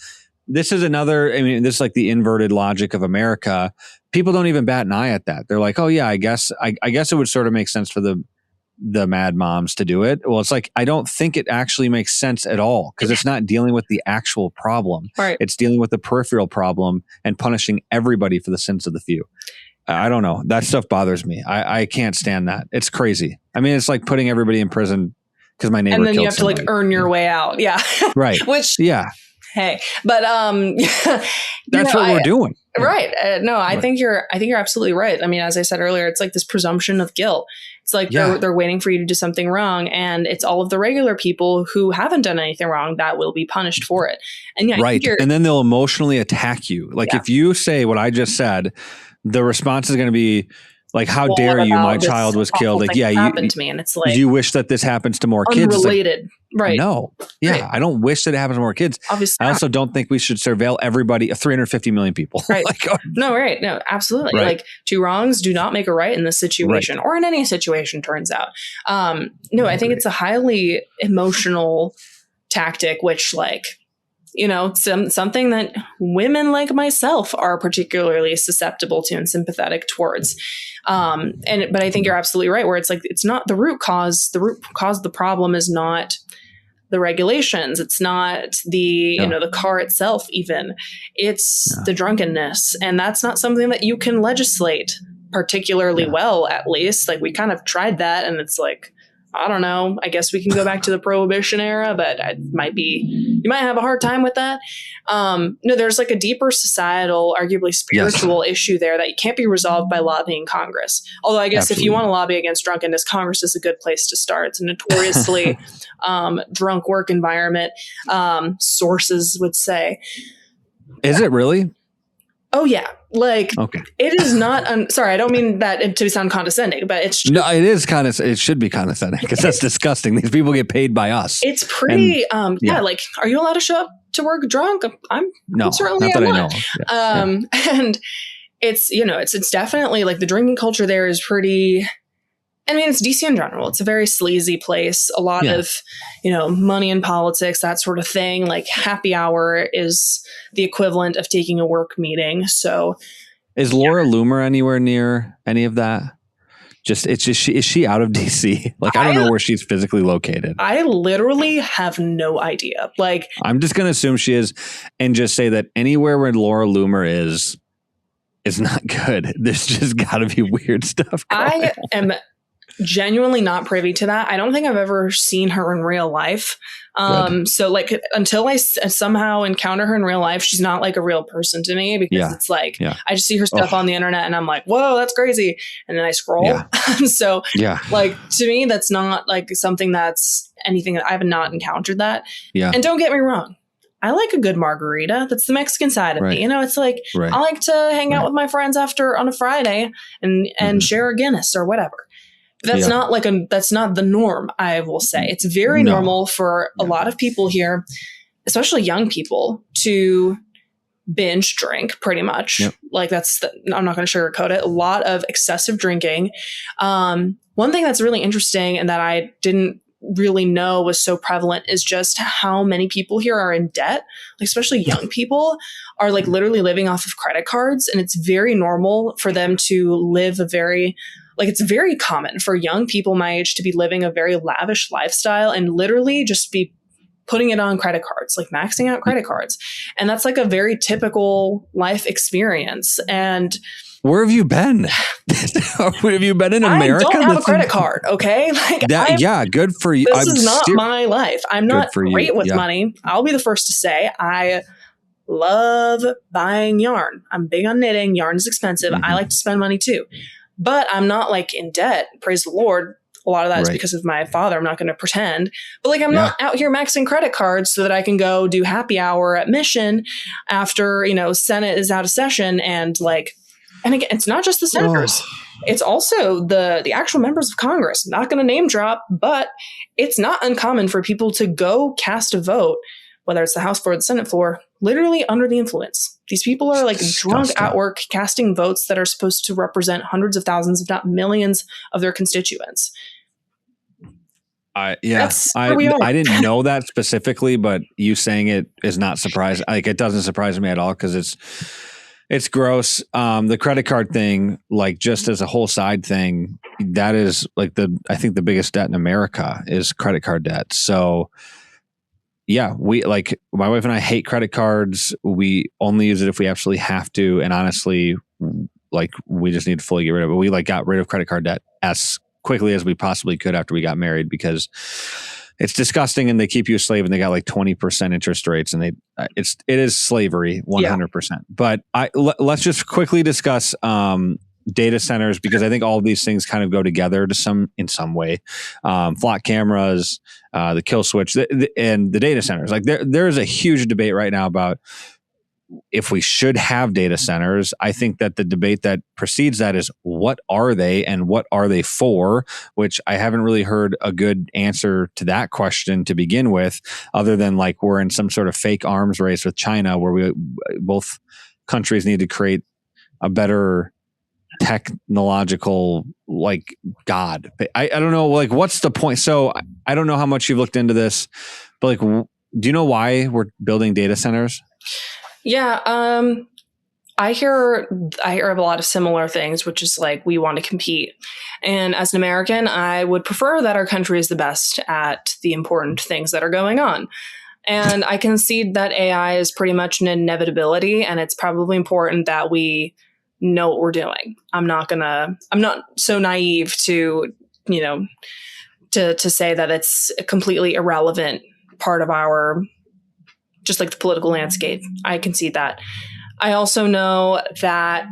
this is this is like the inverted logic of America. People don't even bat an eye at that. They're like, oh yeah, I guess it would sort of make sense for the mad moms to do it. Well, it's like, I don't think it actually makes sense at all, because it's not dealing with the actual problem. Right. It's dealing with the peripheral problem and punishing everybody for the sins of the few. I don't know. That stuff bothers me. I can't stand that. It's crazy. I mean, it's like putting everybody in prison because my neighbor killed somebody. And then you have to like earn your way out. Yeah. Right. Which, yeah. Hey, but that's what we're doing. Right. I think you're absolutely right. I mean, as I said earlier, it's like this presumption of guilt. It's like they're waiting for you to do something wrong, and it's all of the regular people who haven't done anything wrong that will be punished for it. And right. And then they'll emotionally attack you. Like if you say what I just said, the response is going to be like, how dare you? My child was killed. Like, yeah, happened to me. And it's like, you wish that this happens to more kids. Unrelated. Like, right. No. Yeah. Right. I don't wish that it happens to more kids. Obviously. I also don't think we should surveil everybody, 350 million people. Right. Like, no, right. No, absolutely. Right. Like, two wrongs do not make a right in this situation, or in any situation, turns out. I think it's a highly emotional tactic, which something that women like myself are particularly susceptible to and sympathetic towards. But I think you're absolutely right, where it's like, it's not the root cause. The root cause of the problem is not the regulations. It's not the car itself, even. It's the drunkenness. And that's not something that you can legislate particularly well, at least. Like, we kind of tried that, and it's like, I don't know. I guess we can go back to the Prohibition era, but you might have a hard time with that. There's like a deeper societal, arguably spiritual issue there that can't be resolved by lobbying Congress. Although I guess if you want to lobby against drunkenness, Congress is a good place to start. It's a notoriously drunk work environment, sources would say. Is it really? Oh, yeah. Like, okay. It is not, sorry, I don't mean that to sound condescending, but it's. No, it is it should be condescending, because that's disgusting. These people get paid by us. It's pretty, like, are you allowed to show up to work drunk? I'm certainly not that I know. Yeah. And it's, it's definitely like the drinking culture there is pretty. I mean, it's DC in general. It's a very sleazy place. A lot of, money in politics, that sort of thing. Like, happy hour is the equivalent of taking a work meeting. So, is Laura Loomer anywhere near any of that? Is she out of DC? Like, I don't know where she's physically located. I literally have no idea. Like, I'm just going to assume she is, and just say that anywhere where Laura Loomer is not good. There's just got to be weird stuff going on. Am genuinely not privy to that. I don't think I've ever seen her in real life. So like, until I somehow encounter her in real life, she's not like a real person to me, because it's like, I just see her stuff on the internet and I'm like, whoa, that's crazy. And then I scroll. So like, to me, that's not like something that's anything that I've not encountered that. Yeah. And don't get me wrong, I like a good margarita. That's the Mexican side of me. It's like, I like to hang out with my friends on a Friday and share a Guinness or whatever. That's not that's not the norm, I will say. It's very normal for a lot of people here, especially young people, to binge drink pretty much. Yep. Like, I'm not going to sugarcoat it. A lot of excessive drinking. One thing that's really interesting and that I didn't really know was so prevalent is just how many people here are in debt. Like, especially young people are like literally living off of credit cards. And it's very normal for them to live it's very common for young people my age to be living a very lavish lifestyle and literally just be putting it on credit cards, like maxing out credit cards. And that's like a very typical life experience. And where have you been? Have you been in America? I don't have a credit card. Okay. Like, good for you. This is not my life. I'm not great with money. I'll be the first to say I love buying yarn. I'm big on knitting. Yarn is expensive. I like to spend money too. But I'm not like in debt. Praise the Lord. A lot of that is because of my father. I'm not going to pretend. But like, I'm not out here maxing credit cards so that I can go do happy hour at Mission after, Senate is out of session and like And again, it's not just the senators. It's also the actual members of Congress. I'm not going to name drop, but it's not uncommon for people to go cast a vote, whether it's the House floor or the Senate floor, literally under the influence. These people are like drunk at work casting votes that are supposed to represent hundreds of thousands, if not millions, of their constituents. I didn't know that specifically, but you saying it is not surprising. Like, it doesn't surprise me at all because it's gross. The credit card thing, like, just as a whole side thing, that is like I think the biggest debt in America is credit card debt. So yeah, we, like, my wife and I hate credit cards. We only use it if we absolutely have to. And honestly, like, we just need to fully get rid of it. We like got rid of credit card debt as quickly as we possibly could after we got married because it's disgusting and they keep you a slave and they got like 20% interest rates and it is slavery 100%. Yeah. But let's just quickly discuss data centers because I think all of these things kind of go together in some way. Flock cameras, the kill switch, and the data centers. Like there is a huge debate right now about if we should have data centers. I think that the debate that precedes that is what are they and what are they for, which I haven't really heard a good answer to that question to begin with, other than like we're in some sort of fake arms race with China where both countries need to create a better technological like God. I don't know, like what's the point? So I don't know how much you've looked into this, but like, do you know why we're building data centers? Yeah, I hear of a lot of similar things, which is like we want to compete. And as an American, I would prefer that our country is the best at the important things that are going on. And I concede that AI is pretty much an inevitability, and it's probably important that we know what we're doing. I'm not so naive to, to say that it's a completely irrelevant part of our, just like the political landscape. I can see that. I also know that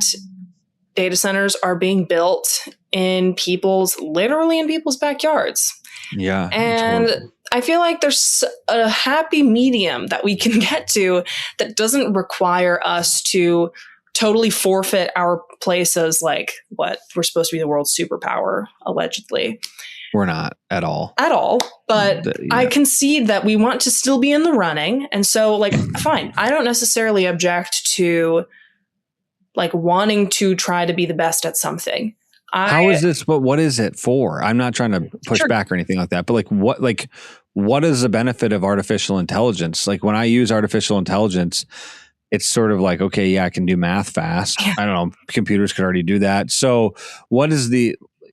data centers are being built literally in people's backyards. Yeah. And I feel like there's a happy medium that we can get to that doesn't require us to totally forfeit our place as like what we're supposed to be the world's superpower, allegedly. We're not at all. But I concede that we want to still be in the running. And so like, fine. I don't necessarily object to like wanting to try to be the best at something. How is this? But what is it for? I'm not trying to push back or anything like that. But what is the benefit of artificial intelligence? Like when I use artificial intelligence, it's sort of like, okay, yeah, I can do math fast. Yeah. I don't know. Computers could already do that. So what is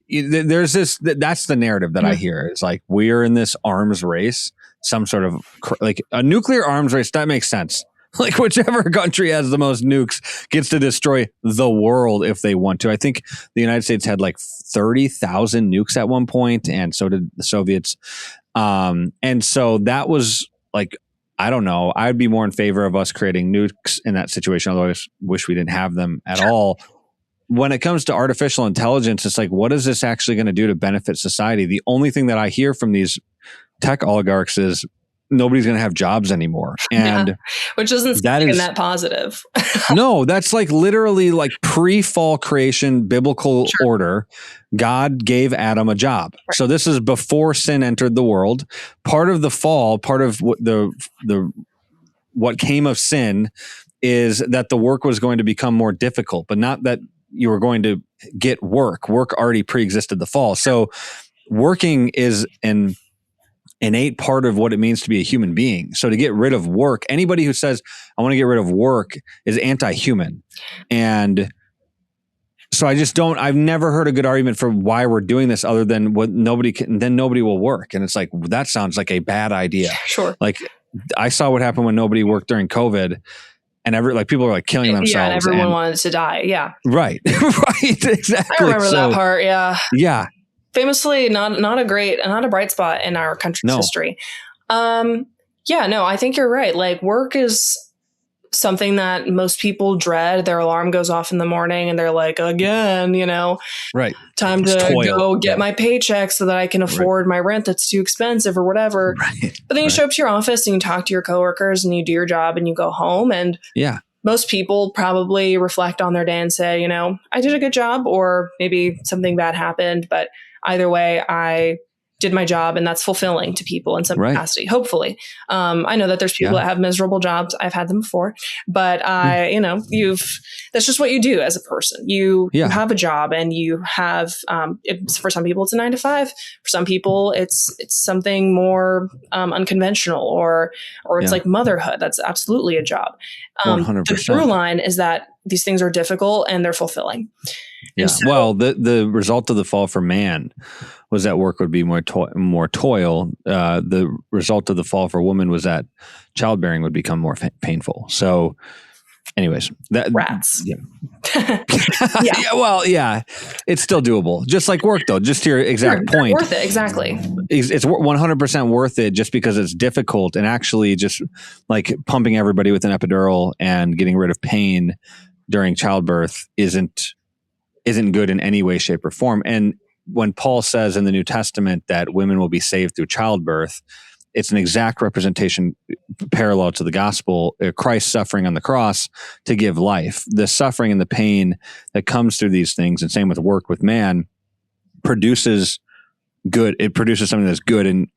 there's this, that's the narrative that I hear. It's like, we're in this arms race, some sort of like a nuclear arms race. That makes sense. Like whichever country has the most nukes gets to destroy the world if they want to. I think the United States had like 30,000 nukes at one point, and so did the Soviets. And so that was like, I don't know. I'd be more in favor of us creating nukes in that situation. Although I wish we didn't have them at all. When it comes to artificial intelligence, it's like, what is this actually going to do to benefit society? The only thing that I hear from these tech oligarchs is nobody's going to have jobs anymore. And which doesn't seem that positive. No, that's like literally like pre-fall creation, biblical order. God gave Adam a job. Right. So this is before sin entered the world. Part of the fall, part of what came of sin is that the work was going to become more difficult, but not that you were going to get work. Work already pre-existed the fall. So working is an innate part of what it means to be a human being. So to get rid of work, anybody who says, I want to get rid of work is anti-human. And so I've never heard a good argument for why we're doing this other than nobody will work. And it's like, that sounds like a bad idea. Sure. Like I saw what happened when nobody worked during COVID. And people are like killing themselves. Yeah, and everyone wanted to die. Yeah. Right. Right. Exactly. I remember that part. Yeah. Yeah. Famously not a bright spot in our country's history. I think you're right. Like work is something that most people dread. Their alarm goes off in the morning and they're like, again, right. Time to go get my paycheck so that I can afford my rent that's too expensive or whatever. Right. But then you show up to your office and you talk to your coworkers and you do your job and you go home and most people probably reflect on their day and say, you know, I did a good job, or maybe something bad happened, but either way, I did my job, and that's fulfilling to people in some capacity, hopefully. I know that there's people that have miserable jobs. I've had them before, but you know, that's just what you do as a person. You have a job, and you have, for some people it's a 9 to 5. For some people it's something more unconventional, or it's like motherhood. That's absolutely a job. 100%. The through line is that these things are difficult and they're fulfilling. Yeah. So, well, the result of the fall for man was that work would be more toil. The result of the fall for woman was that childbearing would become more painful. So, anyways, rats. Yeah. It's still doable. Just like work, though. Just to your exact point, worth it. Exactly. It's 100% worth it, just because it's difficult, and actually just like pumping everybody with an epidural and getting rid of pain during childbirth isn't good in any way, shape, or form. And when Paul says in the New Testament that women will be saved through childbirth, it's an exact representation parallel to the gospel, Christ suffering on the cross to give life. The suffering and the pain that comes through these things, and same with work with man, produces good. It produces something that's good and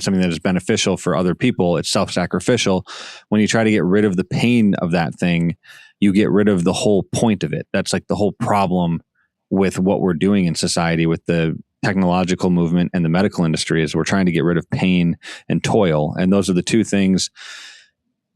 something that is beneficial for other people. It's self-sacrificial. When you try to get rid of the pain of that thing, you get rid of the whole point of it. That's like the whole problem with what we're doing in society with the technological movement and the medical industry, is we're trying to get rid of pain and toil. And those are the two things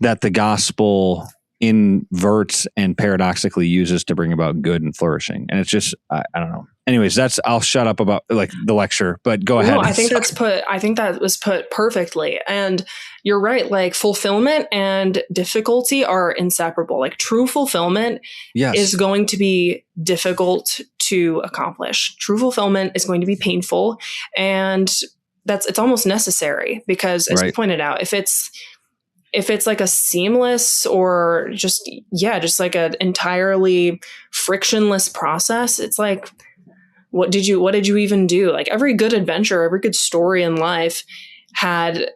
that the gospel inverts and paradoxically uses to bring about good and flourishing. And it's just, I don't know. Anyways, I'll shut up about like the lecture, but go ahead. No, I think that was put perfectly. And you're right. Like fulfillment and difficulty are inseparable. Like true fulfillment is going to be difficult to accomplish. True fulfillment is going to be painful, and it's almost necessary, because as you pointed out, if it's like a seamless or just like an entirely frictionless process, it's like, what did you even do? Like every good adventure, every good story in life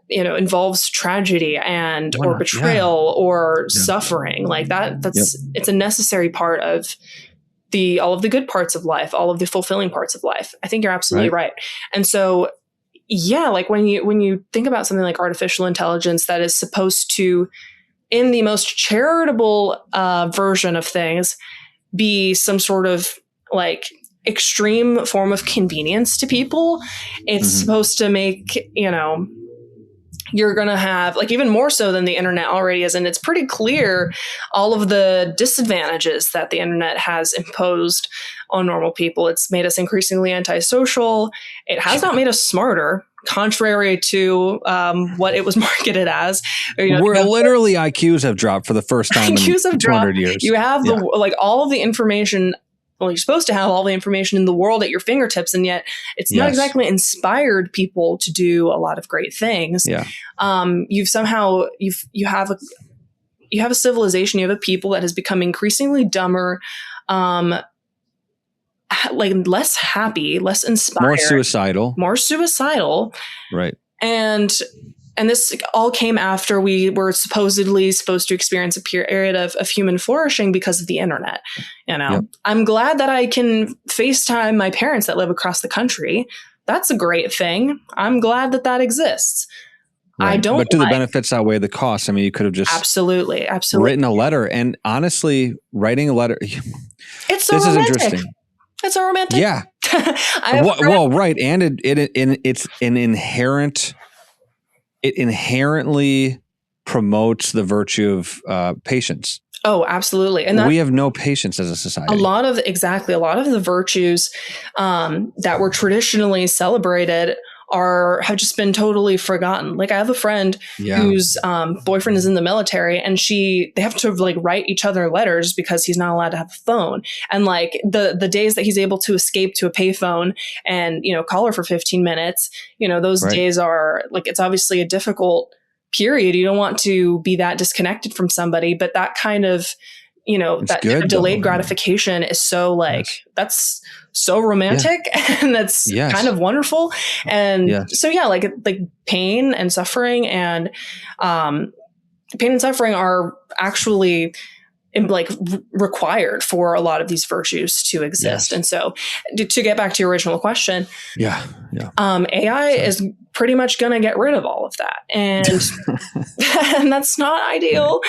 involves tragedy or betrayal or suffering. Like it's a necessary part of all of the good parts of life, all of the fulfilling parts of life. I think you're absolutely right. And so, like when you think about something like artificial intelligence that is supposed to, in the most charitable version of things, be some sort of like extreme form of convenience to people, it's supposed to make, you're going to have, like, even more so than the internet already is. And it's pretty clear all of the disadvantages that the internet has imposed on normal people. It's made us increasingly antisocial. It has not made us smarter, contrary to what it was marketed as. We're literally IQs have dropped for the first time in 200 years. You have all of the information. Well, you're supposed to have all the information in the world at your fingertips, and yet it's not exactly inspired people to do a lot of great things. Yeah. You have a civilization, you have a people that has become increasingly dumber, like less happy, less inspired, more suicidal. Right. And this all came after we were supposedly supposed to experience a period of human flourishing because of the internet. I'm glad that I can FaceTime my parents that live across the country. That's a great thing. I'm glad that exists. Right. But do the benefits outweigh the costs? I mean, you could have just absolutely written a letter. And honestly, writing a letter, it's so romantic. Is interesting. It's so romantic. Yeah. Right. And it's an inherent. It inherently promotes the virtue of patience. Oh, absolutely. And we have no patience as a society. A lot of the virtues that were traditionally celebrated have just been totally forgotten. Like I have a friend whose boyfriend is in the military, and they have to like write each other letters because he's not allowed to have a phone. And like the days that he's able to escape to a payphone and, call her for 15 minutes, those days are like, it's obviously a difficult period. You don't want to be that disconnected from somebody, but that kind of, delayed gratification is so that's so romantic and that's kind of wonderful. And so, like pain and suffering are actually required for a lot of these virtues to exist. Yes. And so to get back to your original question, AI is pretty much going to get rid of all of that. And, and that's not ideal.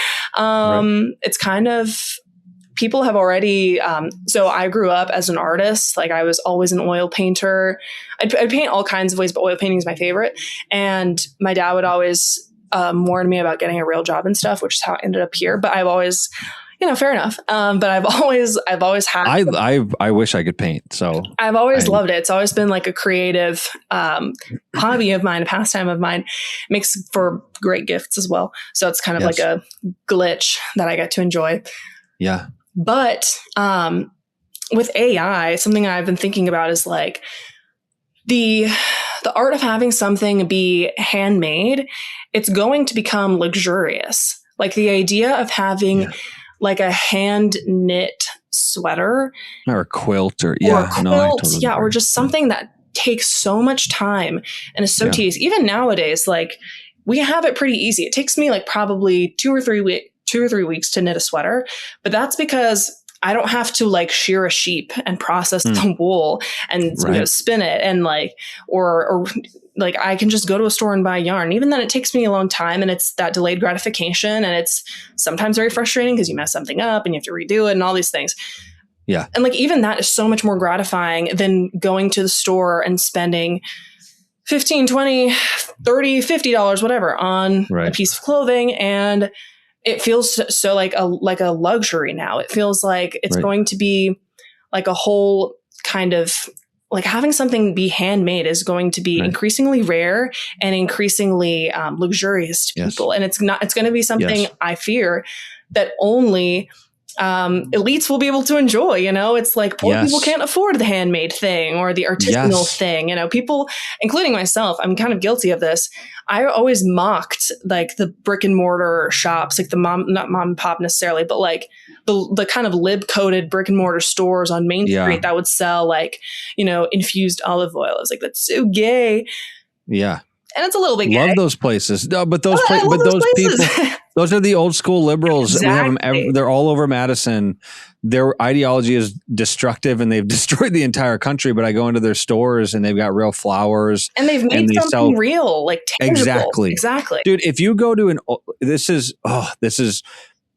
It's kind of, people have already, so I grew up as an artist. Like I was always an oil painter. I'd paint all kinds of ways, but oil painting is my favorite. And my dad would always warn me about getting a real job and stuff, which is how I ended up here. But I've always, fair enough. But I've always had. I wish I could paint. So I've always loved it. It's always been like a creative hobby of mine, a pastime of mine. Makes for great gifts as well. So it's kind of like a glitch that I get to enjoy. Yeah. But with AI, something I've been thinking about is like the art of having something be handmade. It's going to become luxurious. Like the idea of having like a hand knit sweater or a quilt or or just something that takes so much time and is so tedious. Even nowadays, like we have it pretty easy. It takes me like probably 2 or 3 weeks to knit a sweater, but that's because I don't have to like shear a sheep and process the wool and spin it and like, or like I can just go to a store and buy yarn. Even then it takes me a long time, and it's that delayed gratification, and it's sometimes very frustrating because you mess something up and you have to redo it and all these things. Yeah. And like, even that is so much more gratifying than going to the store and spending $15, $20, $30, $50, whatever on a piece of clothing. And it feels so like a luxury now. It feels like it's going to be like a whole kind of like having something be handmade is going to be increasingly rare and increasingly luxurious to people. And it's going to be something I fear that only elites will be able to enjoy. It's like poor people can't afford the handmade thing or the artisanal thing. People, including myself, I'm kind of guilty of this. I always mocked like the brick and mortar shops, like not mom and pop necessarily, but like the kind of lib coated brick and mortar stores on Main Street that would sell like, infused olive oil. I was like, that's so gay. Yeah. And it's a little bit gay. Love those places. No, but those people, those are the old school liberals. Exactly. We have them they're all over Madison. Their ideology is destructive and they've destroyed the entire country. But I go into their stores and they've got real flowers. And they've made something real, like tangible. Exactly. Dude, if you go to this is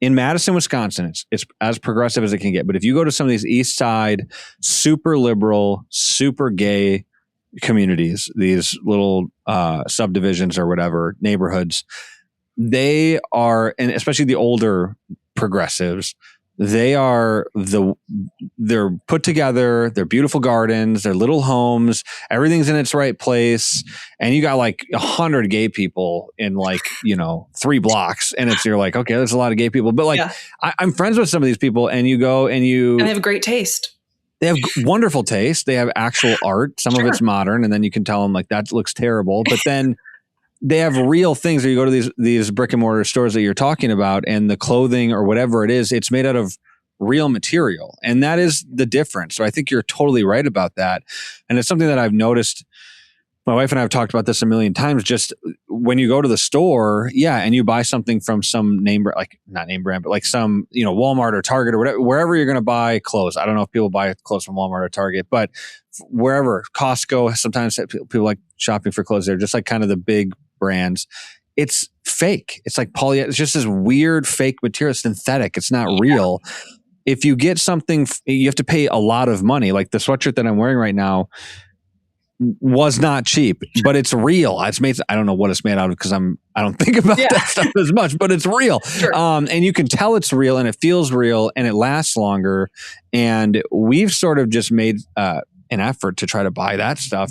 in Madison, Wisconsin, it's as progressive as it can get. But if you go to some of these East Side, super liberal, super gay communities, these little subdivisions or whatever, neighborhoods, they are, and especially the older progressives, they're put together, they're beautiful gardens, they're little homes, everything's in its right place, and you got like 100 gay people in like 3 blocks, and you're like, okay, there's a lot of gay people, but like I'm friends with some of these people, and you go and they have a great taste. They have wonderful taste. They have actual art. Some of it's modern, and then you can tell them like that looks terrible. But then they have real things. Or you go to these brick and mortar stores that you're talking about, and the clothing or whatever it is, it's made out of real material, and that is the difference. So I think you're totally right about that, and it's something that I've noticed. My wife and I have talked about this a million times. Just when you go to the store, and you buy something from some name, like not name brand, but like some, Walmart or Target or whatever, wherever you're going to buy clothes. I don't know if people buy clothes from Walmart or Target, but wherever, Costco, sometimes people like shopping for clothes there, just like kind of the big brands. It's fake. It's like it's just this weird fake material, synthetic. It's not real. If you get something, you have to pay a lot of money. Like the sweatshirt that I'm wearing right now was not cheap, but it's real. It's made. I don't know what it's made out of because I don't think about that stuff as much, but it's real. Sure. And you can tell it's real, and it feels real, and it lasts longer. And we've sort of just made an effort to try to buy that stuff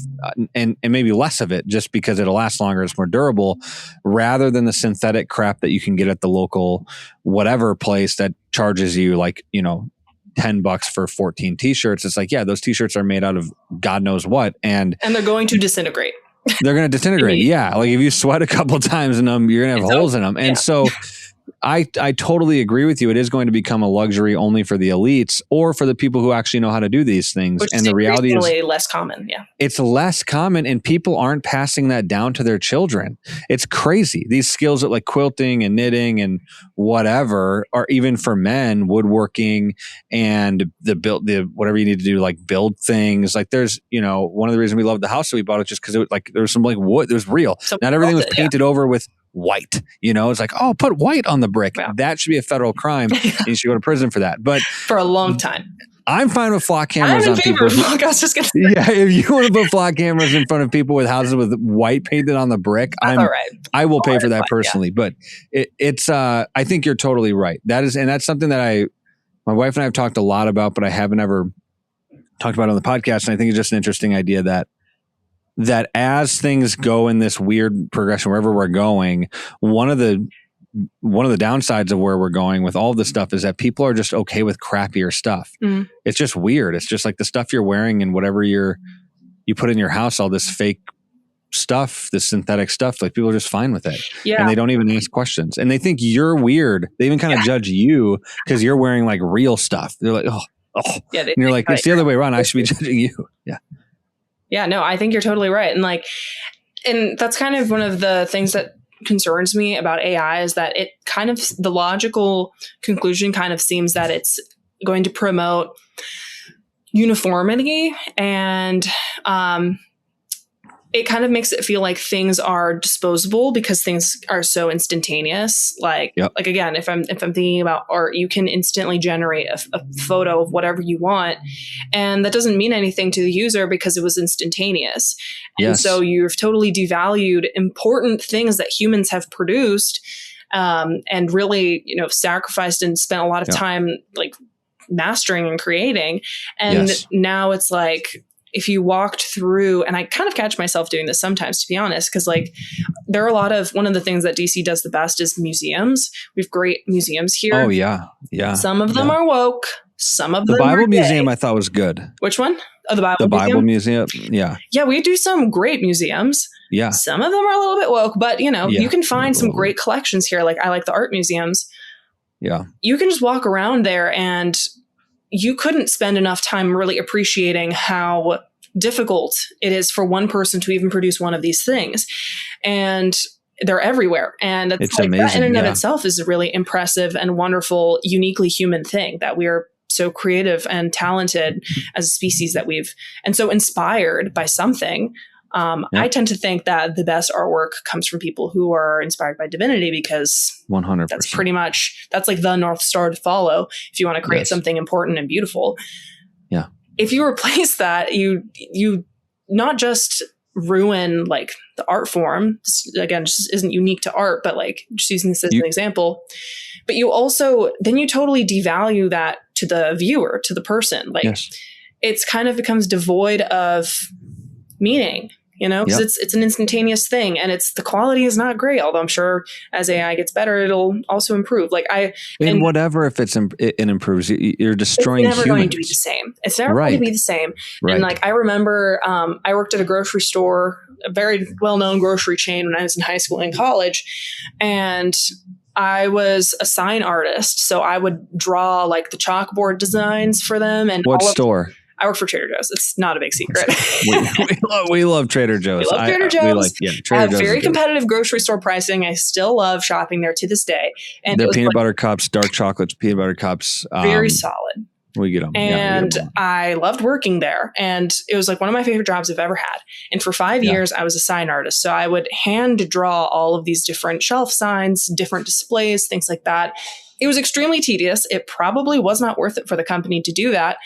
and maybe less of it, just because it'll last longer. It's more durable, rather than the synthetic crap that you can get at the local whatever place that charges you like $10 for 14 t-shirts. It's like, those t-shirts are made out of God knows what. And they're going to disintegrate. They're going to disintegrate. Like if you sweat a couple times in them, you're going to have holes in them. And so I totally agree with you. It is going to become a luxury only for the elites or for the people who actually know how to do these things. Which and is the reality is less common. Yeah. It's less common, and people aren't passing that down to their children. It's crazy. These skills like quilting and knitting and whatever, are even for men, woodworking and the whatever you need to do, like build things. Like there's, one of the reasons we loved the house that we bought, it just because it was like, there was some like wood, it was real. Not everything was painted over with white, it's like, oh, put white on the brick. Yeah. That should be a federal crime. And you should go to prison for that. But for a long time. I'm fine with flock cameras on people. I was just gonna say. Yeah, if you want to put flock cameras in front of people with houses with white painted on the brick, all right. I will pay for that personally. Yeah. But it's I think you're totally right. That's something that my wife and I have talked a lot about, but I haven't ever talked about on the podcast. And I think it's just an interesting idea that as things go in this weird progression, wherever we're going, one of the downsides of where we're going with all of this stuff is that people are just okay with crappier stuff. Mm. It's just weird. It's just like the stuff you're wearing and whatever you put in your house, all this fake stuff, this synthetic stuff, like people are just fine with it. Yeah. And they don't even ask questions. And they think you're weird. They even kind of judge you because you're wearing like real stuff. They're like, oh. Yeah, and you're like, it's the other way around. I should be judging you. Yeah. Yeah, no, I think you're totally right. And that's kind of one of the things that concerns me about AI is that it kind of, the logical conclusion kind of seems that it's going to promote uniformity, and it kind of makes it feel like things are disposable because things are so instantaneous. Like again, if I'm thinking about art, you can instantly generate a photo of whatever you want, and that doesn't mean anything to the user because it was instantaneous. Yes. And so you've totally devalued important things that humans have produced, and really, sacrificed and spent a lot of time like mastering and creating. And now it's like, if you walked through, and I kind of catch myself doing this sometimes, to be honest, because like there are one of the things that DC does the best is museums. We have great museums here. Oh yeah. Yeah. Some of them are woke. Some of them are Bible gay. Museum I thought was good. Which one? Oh, the Bible Museum. Yeah. Yeah. We do some great museums. Yeah. Some of them are a little bit woke, but you can find some great collections here. Like I like the art museums. Yeah. You can just walk around there and you couldn't spend enough time really appreciating how difficult it is for one person to even produce one of these things. And they're everywhere. And it's like amazing. That in and of itself is a really impressive and wonderful, uniquely human thing that we are so creative and talented as a species and so inspired by something. I tend to think that the best artwork comes from people who are inspired by divinity, because 100%. That's like the North Star to follow if you want to create something important and beautiful. Yeah. If you replace that, you not just ruin like the art form. This, again, just isn't unique to art, but like just using this as an example. But you also then you totally devalue that to the viewer, to the person. Like it's kind of becomes devoid of meaning. Because it's an instantaneous thing, and the quality is not great. Although I'm sure as AI gets better, it'll also improve. Like whatever, if it improves, you're destroying. It's never humans. Going to be the same. It's never going to be the same. Right. And like I remember, I worked at a grocery store, a very well-known grocery chain when I was in high school and college, and I was a sign artist, so I would draw like the chalkboard designs for them. And what store? I work for Trader Joe's. It's not a big secret. we love Trader Joe's. We love Trader Joe's. I have very competitive grocery store pricing. I still love shopping there to this day. And their peanut butter cups, dark chocolates, peanut butter cups. Very solid. We get them. And I loved working there. And it was like one of my favorite jobs I've ever had. And for 5 years, I was a sign artist. So I would hand draw all of these different shelf signs, different displays, things like that. It was extremely tedious. It probably was not worth it for the company to do that.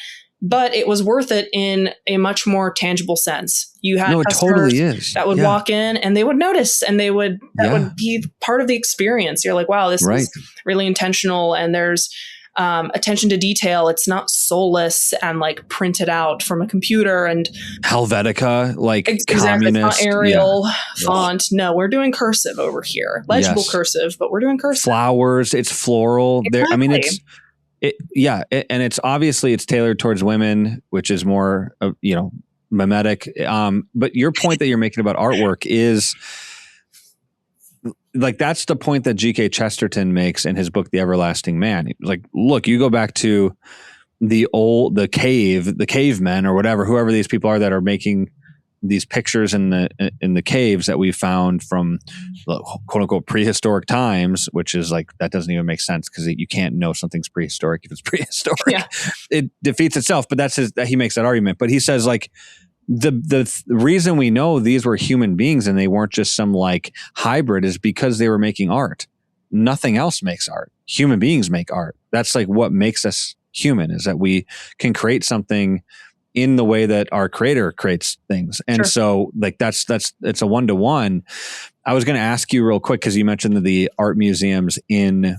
But it was worth it in a much more tangible sense. You had customers that would walk in and they would notice, and that would be part of the experience. You're like, wow, this is really intentional, and there's attention to detail. It's not soulless and like printed out from a computer and Helvetica, like It's communist. not Arial font. No, we're doing cursive over here. Legible cursive, but we're doing cursive. Flowers. It's floral. Exactly. I mean, and it's obviously it's tailored towards women, which is more, mimetic. But your point that you're making about artwork is like that's the point that G.K. Chesterton makes in his book, The Everlasting Man. Like, look, you go back to the cavemen or whatever, whoever these people are that are making these pictures in the caves that we found from quote unquote prehistoric times, which is like, that doesn't even make sense because you can't know something's prehistoric if it's prehistoric. Yeah. It defeats itself. But he makes that argument. But he says like the reason we know these were human beings and they weren't just some like hybrid is because they were making art. Nothing else makes art. Human beings make art. That's like what makes us human, is that we can create something in the way that our creator creates things. And Sure. so like it's a 1-to-1. I was going to ask you real quick, because you mentioned the art museums in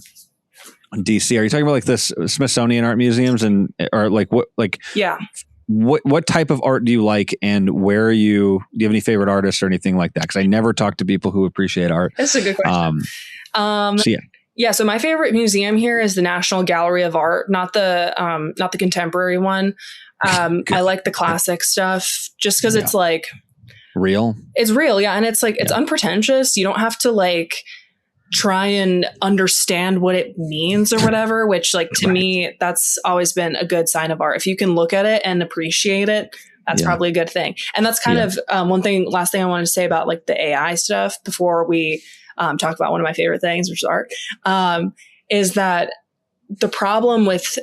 DC. Are you talking about like this Smithsonian art museums or like what, like, Yeah. What type of art do you like, and do you have any favorite artists or anything like that? Because I never talk to people who appreciate art. That's a good question. So yeah. Yeah, so my favorite museum here is the National Gallery of Art, not the contemporary one. I like the classic stuff just because it's like real. It's real, yeah, and it's like it's unpretentious. You don't have to like try and understand what it means or whatever. Which, like, to me, that's always been a good sign of art. If you can look at it and appreciate it, that's probably a good thing. And that's kind of last thing I wanted to say about like the AI stuff before we talk about one of my favorite things, which is art, is that the problem with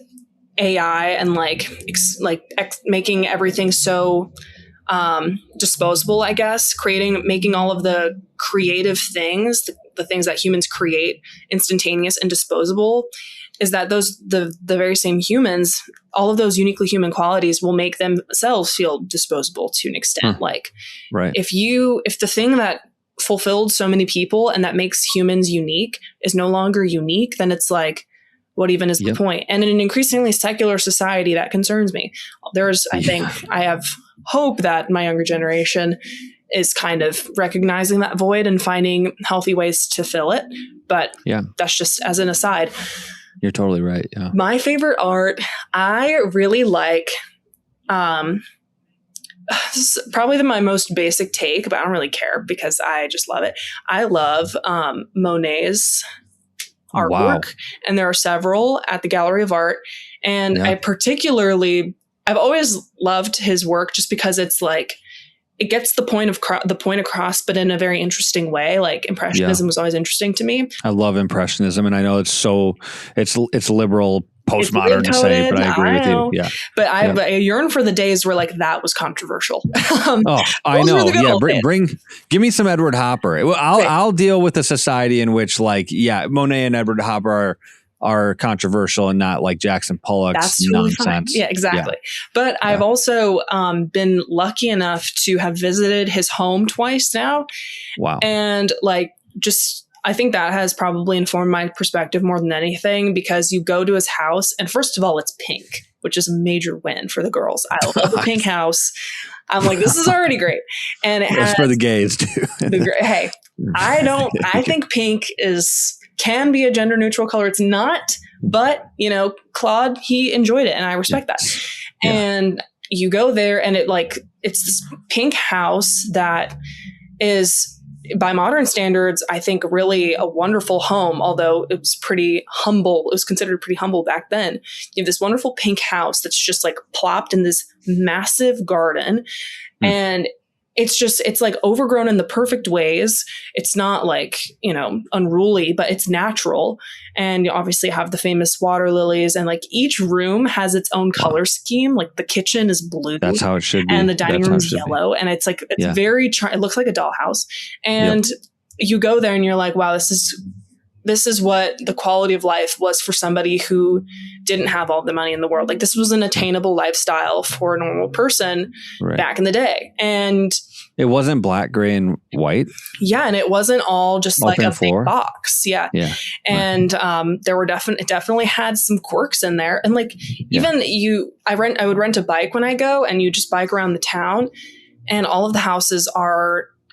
AI and making everything so disposable, I guess, making all of the creative things, the things that humans create, instantaneous and disposable, is that the very same humans, all of those uniquely human qualities will make themselves feel disposable to an extent. Like, if the thing that fulfilled so many people and that makes humans unique is no longer unique, then it's like, what even is the point? And in an increasingly secular society, that concerns me. I have hope that my younger generation is kind of recognizing that void and finding healthy ways to fill it. But that's just as an aside. You're totally right. Yeah. My favorite art, I really like, this is probably my most basic take, but I don't really care because I just love it. I love Monet's artwork, and there are several at the Gallery of Art. And I've always loved his work just because it's like, it gets the point across, but in a very interesting way. Like Impressionism was always interesting to me. I love Impressionism, and I know it's liberal, postmodern to say, but I agree with you. Yeah, but I yearn for the days where like that was controversial. I know. Yeah, give me some Edward Hopper. I'll deal with a society in which Monet and Edward Hopper are controversial and not like Jackson Pollock's nonsense. Fine. Yeah, exactly. Yeah. But I've also been lucky enough to have visited his home twice now. Wow. And I think that has probably informed my perspective more than anything, because you go to his house and first of all, it's pink, which is a major win for the girls. I love the pink house. I'm like, this is already great. And it's for the gays too. Hey, I think pink can be a gender neutral color. It's not, but Claude, he enjoyed it and I respect that. Yeah. And you go there and it's this pink house that is, by modern standards, I think really a wonderful home, although it was pretty humble. It was considered pretty humble back then. You have this wonderful pink house that's just like plopped in this massive garden. And it's like overgrown in the perfect ways. It's not like, unruly, but it's natural. And you obviously have the famous water lilies, and like each room has its own color scheme. Like the kitchen is blue. That's how it should be. And the dining room is yellow. And it's like, it looks like a dollhouse. And you go there and you're like, wow, this is what the quality of life was for somebody who didn't have all the money in the world. Like this was an attainable lifestyle for a normal person back in the day. And it wasn't black, gray, and white. Yeah. And it wasn't all just like a big box. Yeah. Yeah. And there were definitely had some quirks in there. And like, even I would rent a bike when I go, and you just bike around the town, and all of the houses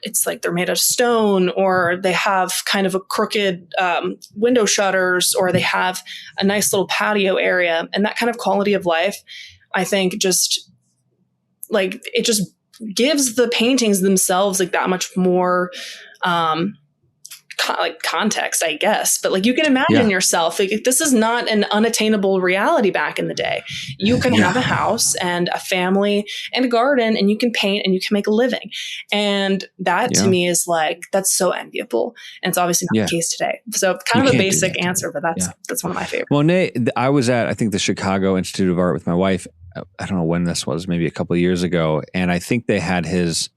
it's like they're made of stone, or they have kind of a crooked window shutters, or they have a nice little patio area. And that kind of quality of life, I think, just like it just gives the paintings themselves like that much more context, I guess. But like, you can imagine yourself, like, this is not an unattainable reality back in the day. You can have a house and a family and a garden, and you can paint and you can make a living. And that to me is like, that's so enviable. And it's obviously not the case today. So kind of a basic answer, but that's one of my favorites. Well, Nate, I was at, I think, the Chicago Institute of Art with my wife. I don't know when this was, maybe a couple of years ago. And I think they had his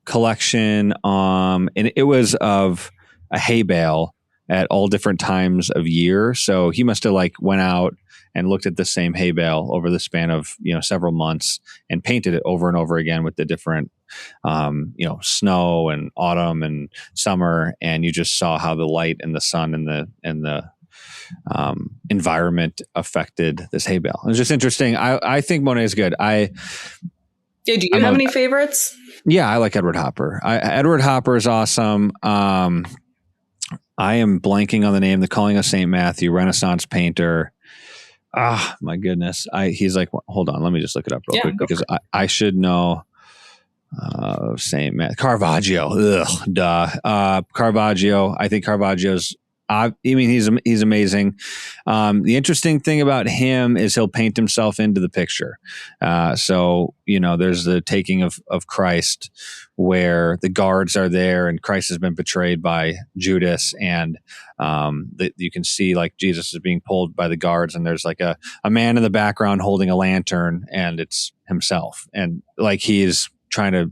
collection, and it was of a hay bale at all different times of year. So he must have like went out and looked at the same hay bale over the span of, several months and painted it over and over again with the different, snow and autumn and summer. And you just saw how the light and the sun and the environment affected this hay bale. It was just interesting. I think Monet is good. Do you have any favorites? Yeah, I like Edward Hopper. Edward Hopper is awesome. I am blanking on the name. The Calling of St. Matthew, Renaissance painter. Ah, my goodness. He's like, hold on, let me just look it up real quick because I should know. St. Matthew, Caravaggio. Caravaggio. I think Caravaggio's. He's amazing. The interesting thing about him is he'll paint himself into the picture. So there's the taking of Christ, where the guards are there and Christ has been betrayed by Judas, and you can see like Jesus is being pulled by the guards, and there's like a man in the background holding a lantern, and it's himself, and like he's trying to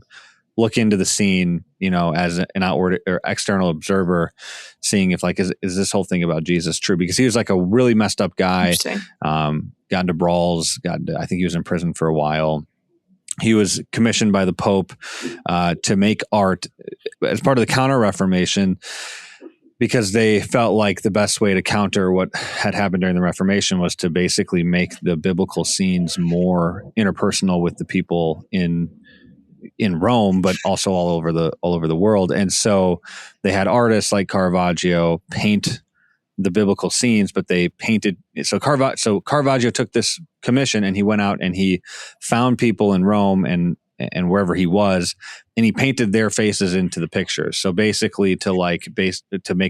look into the scene, as an outward or external observer, seeing if like, is this whole thing about Jesus true? Because he was like a really messed up guy, got into brawls, I think he was in prison for a while. He was commissioned by the Pope to make art as part of the Counter-Reformation, because they felt like the best way to counter what had happened during the Reformation was to basically make the biblical scenes more interpersonal with the people in Rome, but also all over the world. And so they had artists like Caravaggio paint the biblical scenes, but they painted. So Caravaggio took this commission, and he went out and he found people in Rome and wherever he was, and he painted their faces into the pictures. So basically to make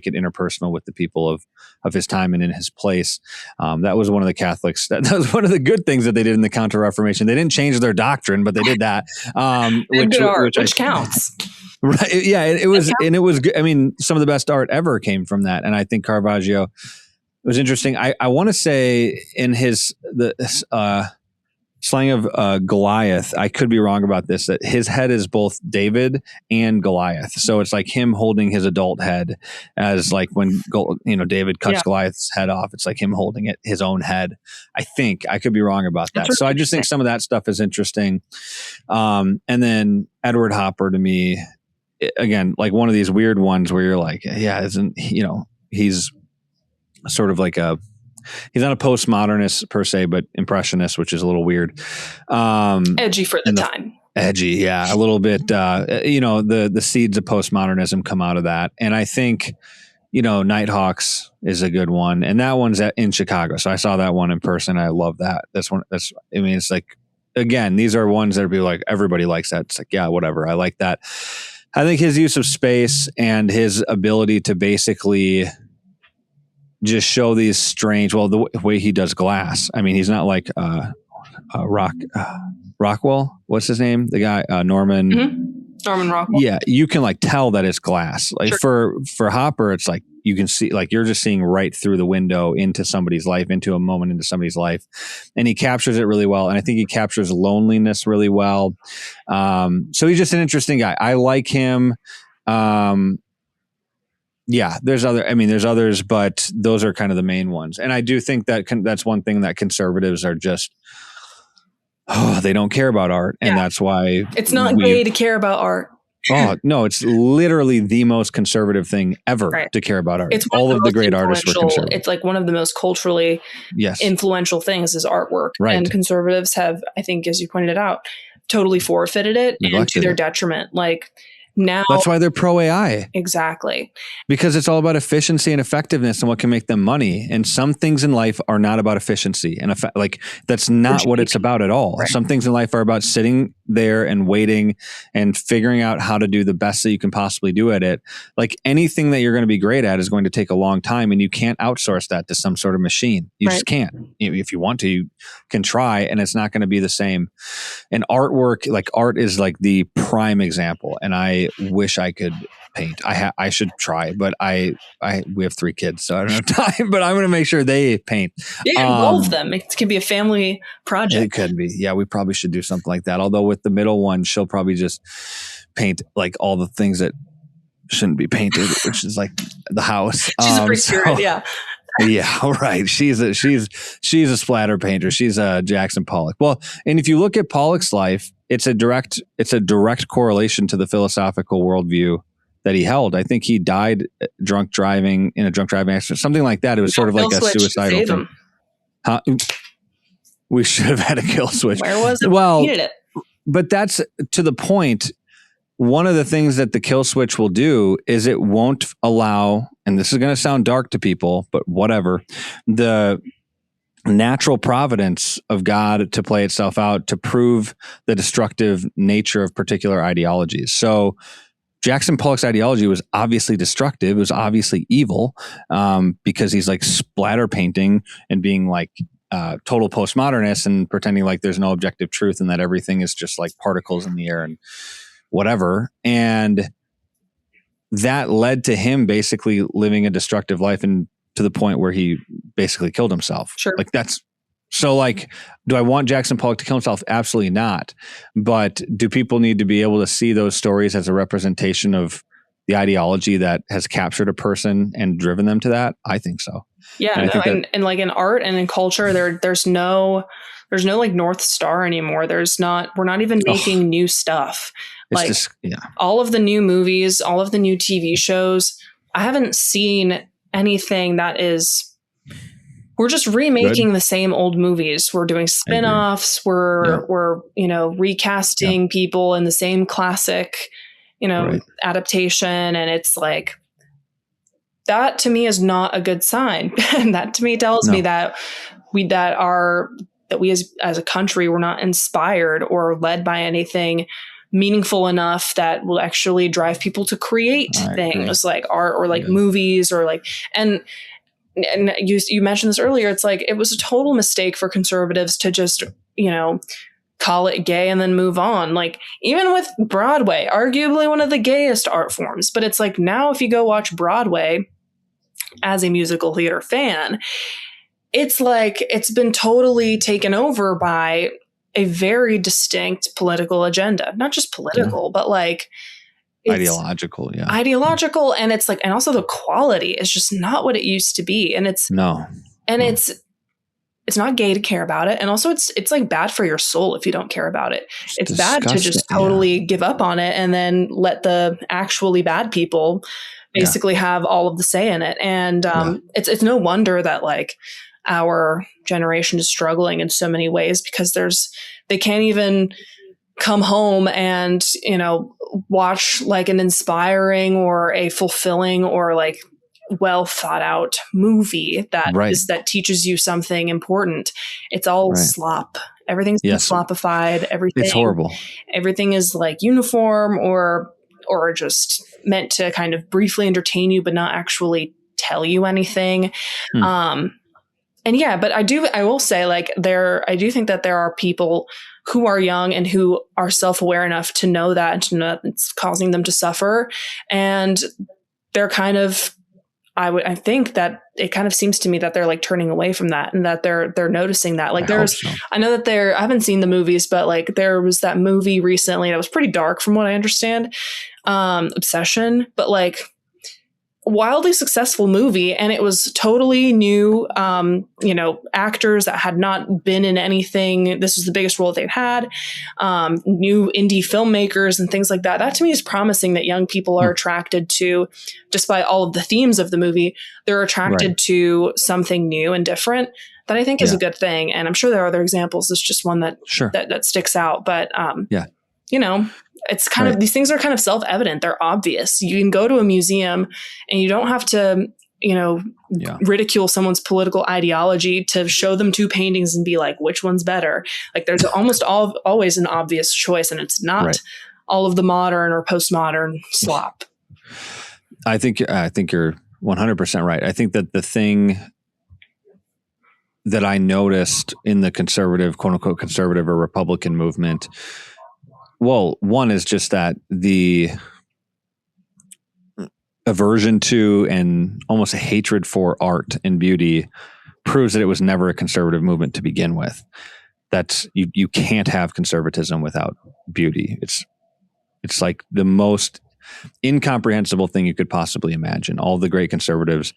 it interpersonal with the people of his time and in his place. That was one of the Catholics. That was one of the good things that they did in the Counter-Reformation. They didn't change their doctrine, but they did that. Which counts. Right. Yeah. It was good. I mean, some of the best art ever came from that. And I think Caravaggio was interesting. I want to say in the slaying of Goliath, I could be wrong about this, that his head is both David and Goliath. So it's like him holding his adult head, as like when David cuts Goliath's head off, it's like him holding it, his own head. I think I could be wrong about that. So I just think some of that stuff is interesting. And then Edward Hopper, to me, again, like one of these weird ones where you're like, he's sort of like he's not a postmodernist per se, but impressionist, which is a little weird. Edgy for the time. Edgy, yeah, a little bit. The seeds of postmodernism come out of that, and I think Nighthawks is a good one, and that one's in Chicago. So I saw that one in person. I love that. It's like, again, these are ones that be like everybody likes that. It's like, yeah, whatever. I like that. I think his use of space and his ability to basically just show these strange, the way he does glass. I mean, he's not like Rockwell. What's his name? The guy, Norman. Mm-hmm. Norman Rockwell. Yeah, you can like tell that it's glass. Like for Hopper, it's like you can see, like you're just seeing right through the window into somebody's life, into a moment into somebody's life, and he captures it really well. And I think he captures loneliness really well. So he's just an interesting guy. I like him. Yeah, there's others, but those are kind of the main ones. And I do think that that's one thing that conservatives are just, they don't care about art. And that's why it's not gay to care about art. Oh, no, it's literally the most conservative thing ever to care about art. It's all of the great artists were conservative. It's like one of the most culturally influential things is artwork. Right. And conservatives have, I think, as you pointed out, totally forfeited it and to their detriment. Like, now. That's why they're pro AI. Exactly. Because it's all about efficiency and effectiveness and what can make them money. And some things in life are not about efficiency and like that's not what it's about at all. Right. Some things in life are about sitting there and waiting and figuring out how to do the best that you can possibly do at it. Like anything that you're going to be great at is going to take a long time, and you can't outsource that to some sort of machine. You just can't. If you want to, you can try, and it's not going to be the same. And artwork, like art is like the prime example. And I wish I could paint. I should try, but we have 3 kids, so I don't have time, but I'm going to make sure they paint. Yeah, involve them. It could be a family project. It could be. Yeah, we probably should do something like that. Although with the middle one, she'll probably just paint like all the things that shouldn't be painted, which is like the house. She's a free spirit, yeah. Yeah, right. She's a splatter painter. She's a Jackson Pollock. Well, and if you look at Pollock's life, it's a direct correlation to the philosophical worldview that he held. I think he died in a drunk driving accident, something like that. It was sort of like a suicidal thing. Huh? We should have had a kill switch. Where was it? Well, We needed it. but that's to the point. One of the things that the kill switch will do is it won't allow, and this is going to sound dark to people, but whatever, the natural providence of God to play itself out to prove the destructive nature of particular ideologies. So Jackson Pollock's ideology was obviously destructive. It was obviously evil because he's like splatter painting and being like total postmodernist and pretending like there's no objective truth and that everything is just like particles in the air and whatever. And that led to him basically living a destructive life and to the point where he basically killed himself. Sure. Like that's so like, do I want Jackson Pollock to kill himself? Absolutely not. But do people need to be able to see those stories as a representation of the ideology that has captured a person and driven them to that? I think so. Yeah. And like in art and in culture, there's no like North Star anymore. We're not even making new stuff. Like all of the new movies, all of the new TV shows, I haven't seen anything that is, we're just remaking the same old movies. We're doing spin-offs. We're recasting people in the same classic, adaptation. And it's like, that to me is not a good sign. And that to me tells me that we as a country, we're not inspired or led by anything meaningful enough that will actually drive people to create things like art or like movies or like, and you mentioned this earlier. It's like, it was a total mistake for conservatives to just, call it gay and then move on. Like even with Broadway, arguably one of the gayest art forms, but it's like now if you go watch Broadway as a musical theater fan, it's like, it's been totally taken over by a very distinct political agenda, not just political, but like ideological. Yeah. Ideological. And it's like, and also the quality is just not what it used to be. And it's it's not gay to care about it. And also it's like bad for your soul if you don't care about it. It's bad to just totally give up on it and then let the actually bad people basically have all of the say in it. And it's no wonder that like our generation is struggling in so many ways because they can't even come home and, watch like an inspiring or a fulfilling or like well thought out movie that teaches you something important. It's all slop. Everything's been slopified. Everything. It's horrible. Everything is like uniform or just meant to kind of briefly entertain you, but not actually tell you anything. But I will say like I do think that there are people who are young and who are self-aware enough to know that and to know that it's causing them to suffer. And they're kind of, I think that it kind of seems to me that they're like turning away from that and that they're noticing that. Like I know that I haven't seen the movies, but like there was that movie recently that was pretty dark from what I understand, Obsession, but like wildly successful movie. And it was totally new, actors that had not been in anything. This was the biggest role they'd had, new indie filmmakers and things like that. That to me is promising that young people are attracted to, despite all of the themes of the movie, they're attracted to something new and different that I think is a good thing. And I'm sure there are other examples. It's just one that, that sticks out, but you know, it's kind of, these things are kind of self-evident. They're obvious. You can go to a museum and you don't have to, you know, ridicule someone's political ideology to show them two paintings and be like, which one's better? Like there's almost always an obvious choice, and it's not all of the modern or postmodern slop. I think you're 100% right. I think that the thing that I noticed in the conservative, quote unquote, conservative or Republican movement, well, one is just that the aversion to and almost a hatred for art and beauty proves that it was never a conservative movement to begin with. That's you can't have conservatism without beauty. It's like the most incomprehensible thing you could possibly imagine. All the great conservatives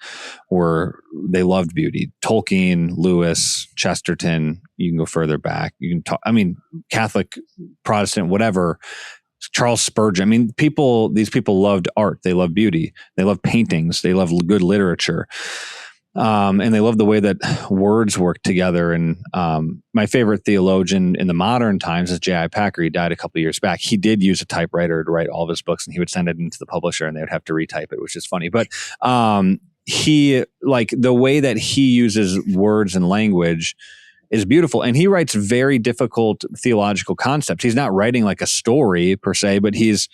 they loved beauty. Tolkien, Lewis, Chesterton, you can go further back. You can talk, I mean, Catholic, Protestant, whatever, Charles Spurgeon. I mean, these people loved art. They loved beauty. They loved paintings. They loved good literature. And they loved the way that words work together. And my favorite theologian in the modern times is J.I. Packer. He died a couple of years back. He did use a typewriter to write all of his books, and he would send it into the publisher and they would have to retype it, which is funny. But he, like, the way that he uses words and language is beautiful. And he writes very difficult theological concepts. He's not writing like a story per se, but he's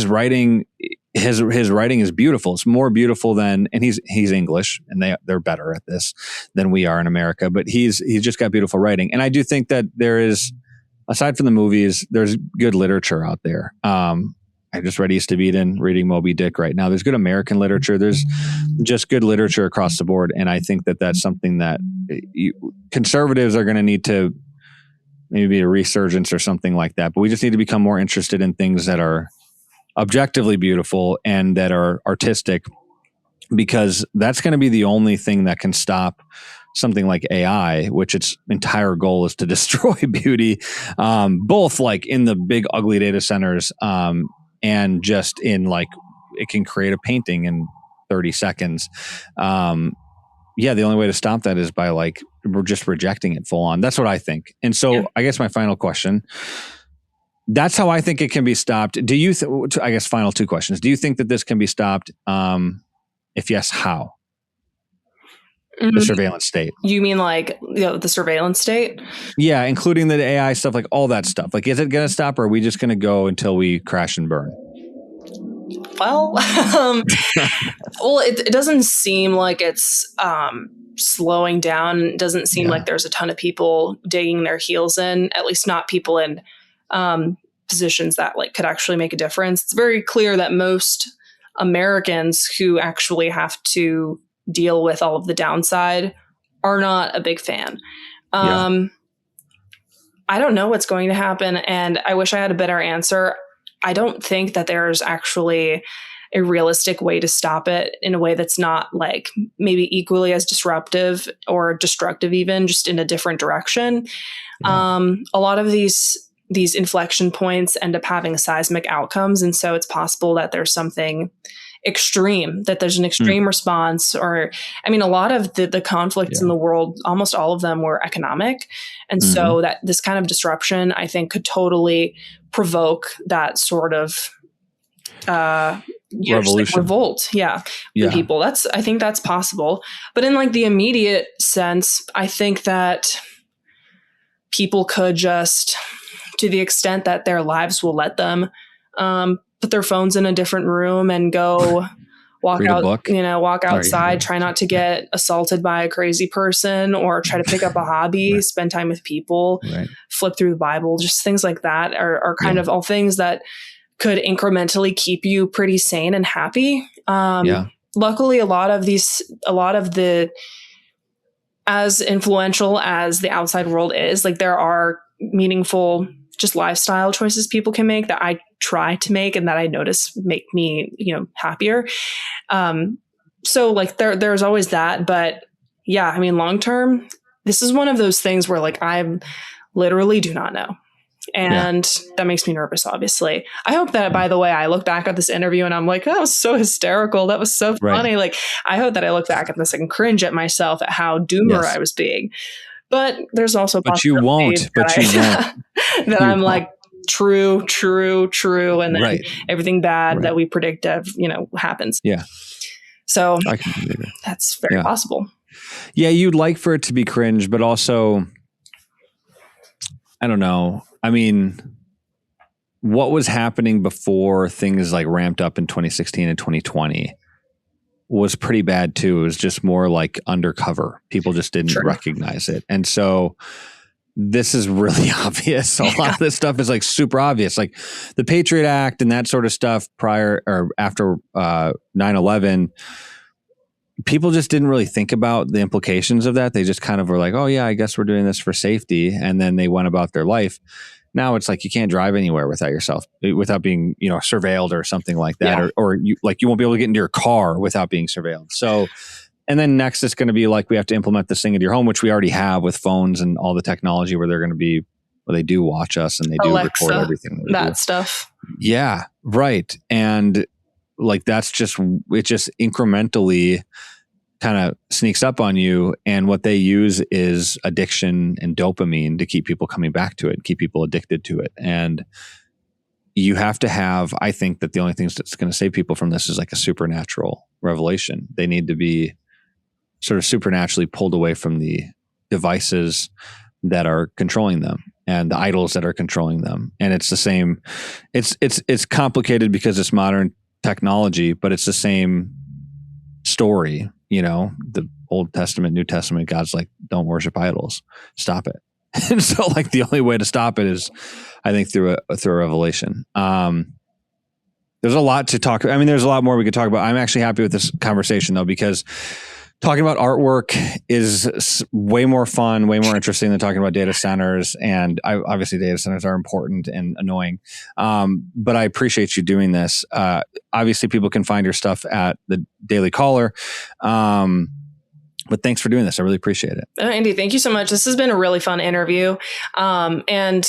writing, his writing is beautiful. It's more beautiful than, and he's English, and they're better at this than we are in America, but he's just got beautiful writing. And I do think that there is, aside from the movies, there's good literature out there. I just read East of Eden, reading Moby Dick right now. There's good American literature. There's just good literature across the board. And I think that that's something that conservatives are going to need to, maybe a resurgence or something like that. But we just need to become more interested in things that are objectively beautiful and that are artistic, because that's going to be the only thing that can stop something like AI, which its entire goal is to destroy beauty, both like in the big ugly data centers, and just in like, it can create a painting in 30 seconds. The only way to stop that is by like, we're just rejecting it full on. That's what I think. And so I guess my final question, that's how I think it can be stopped. Do you, I guess final two questions. Do you think that this can be stopped? If yes, how? The surveillance state. You mean like, the surveillance state? Yeah, including the AI stuff, like all that stuff. Like, is it going to stop, or are we just going to go until we crash and burn? Well, it doesn't seem like it's slowing down. It doesn't seem like there's a ton of people digging their heels in, at least not people in positions that like could actually make a difference. It's very clear that most Americans who actually have to deal with all of the downside are not a big fan. I don't know what's going to happen, and I wish I had a better answer. I don't think that there's actually a realistic way to stop it in a way that's not like maybe equally as disruptive or destructive, even just in a different direction. A lot of these inflection points end up having seismic outcomes. And so it's possible that there's something extreme, that there's an extreme response, or, I mean, a lot of the conflicts in the world, almost all of them were economic. And so that this kind of disruption, I think, could totally provoke that sort of revolution, revolt. In people. I think that's possible. But in like the immediate sense, I think that people could just, to the extent that their lives will let them, put their phones in a different room and go walk outside, try not to get assaulted by a crazy person, or try to pick up a hobby, spend time with people, flip through the Bible, just things like that are kind of all things that could incrementally keep you pretty sane and happy. Luckily, a lot of the, as influential as the outside world is, like, there are meaningful just lifestyle choices people can make that I try to make and that I notice make me, happier. So like there's always that, but yeah, I mean, long term, this is one of those things where like I literally do not know. And that makes me nervous, obviously. I hope that, by the way, I look back at this interview and I'm like, that was so hysterical. That was so funny. Like, I hope that I look back at this and cringe at myself at how doomer I was being. But there's also, but you won't. that I'm like, true, and then Right. everything bad Right. that we predict happens. Yeah. So I can believe it. that's very possible. Yeah, you'd like for it to be cringe, but also, I don't know. I mean, what was happening before things like ramped up in 2016 and 2020 was pretty bad too. It was just more like undercover. People just didn't recognize it. And so this is really obvious. A lot of this stuff is like super obvious. Like the Patriot Act and that sort of stuff prior or after 9/11, people just didn't really think about the implications of that. They just kind of were like, oh yeah, I guess we're doing this for safety. And then they went about their life. Now it's like you can't drive anywhere without being, surveilled or something like that. Or you won't be able to get into your car without being surveilled. So, and then next it's going to be like we have to implement this thing into your home, which we already have with phones and all the technology where they're going to be, where they do watch us and they do Alexa, record everything. That stuff. Yeah, right. And like it just incrementally kind of sneaks up on you. And what they use is addiction and dopamine to keep people coming back to it and keep people addicted to it. And you have to have, I think that the only thing that's going to save people from this is like a supernatural revelation. They need to be sort of supernaturally pulled away from the devices that are controlling them and the idols that are controlling them. And it's the same, it's complicated because it's modern technology, but it's the same story. The Old Testament, New Testament, God's like, don't worship idols, stop it. And so like the only way to stop it is, I think, through a revelation. There's a lot to talk. I mean, there's a lot more we could talk about. I'm actually happy with this conversation though, because talking about artwork is way more fun, way more interesting than talking about data centers. And obviously data centers are important and annoying. But I appreciate you doing this. Obviously people can find your stuff at the Daily Caller. But thanks for doing this. I really appreciate it. Andy, thank you so much. This has been a really fun interview. And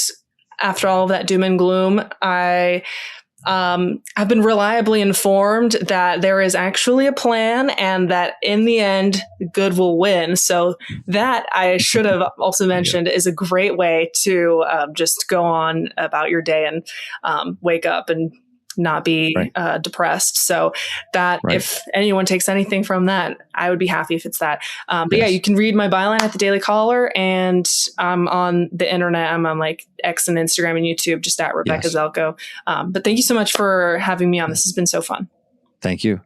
after all of that doom and gloom, I've been reliably informed that there is actually a plan and that in the end, good will win. So that I should have also mentioned is a great way to just go on about your day and wake up and not be depressed. So that if anyone takes anything from that, I would be happy if it's that. But yeah, you can read my byline at the Daily Caller, and I'm on the internet. I'm on like X and Instagram and YouTube, just at Rebeka Zeljko. But thank you so much for having me on. This has been so fun. Thank you.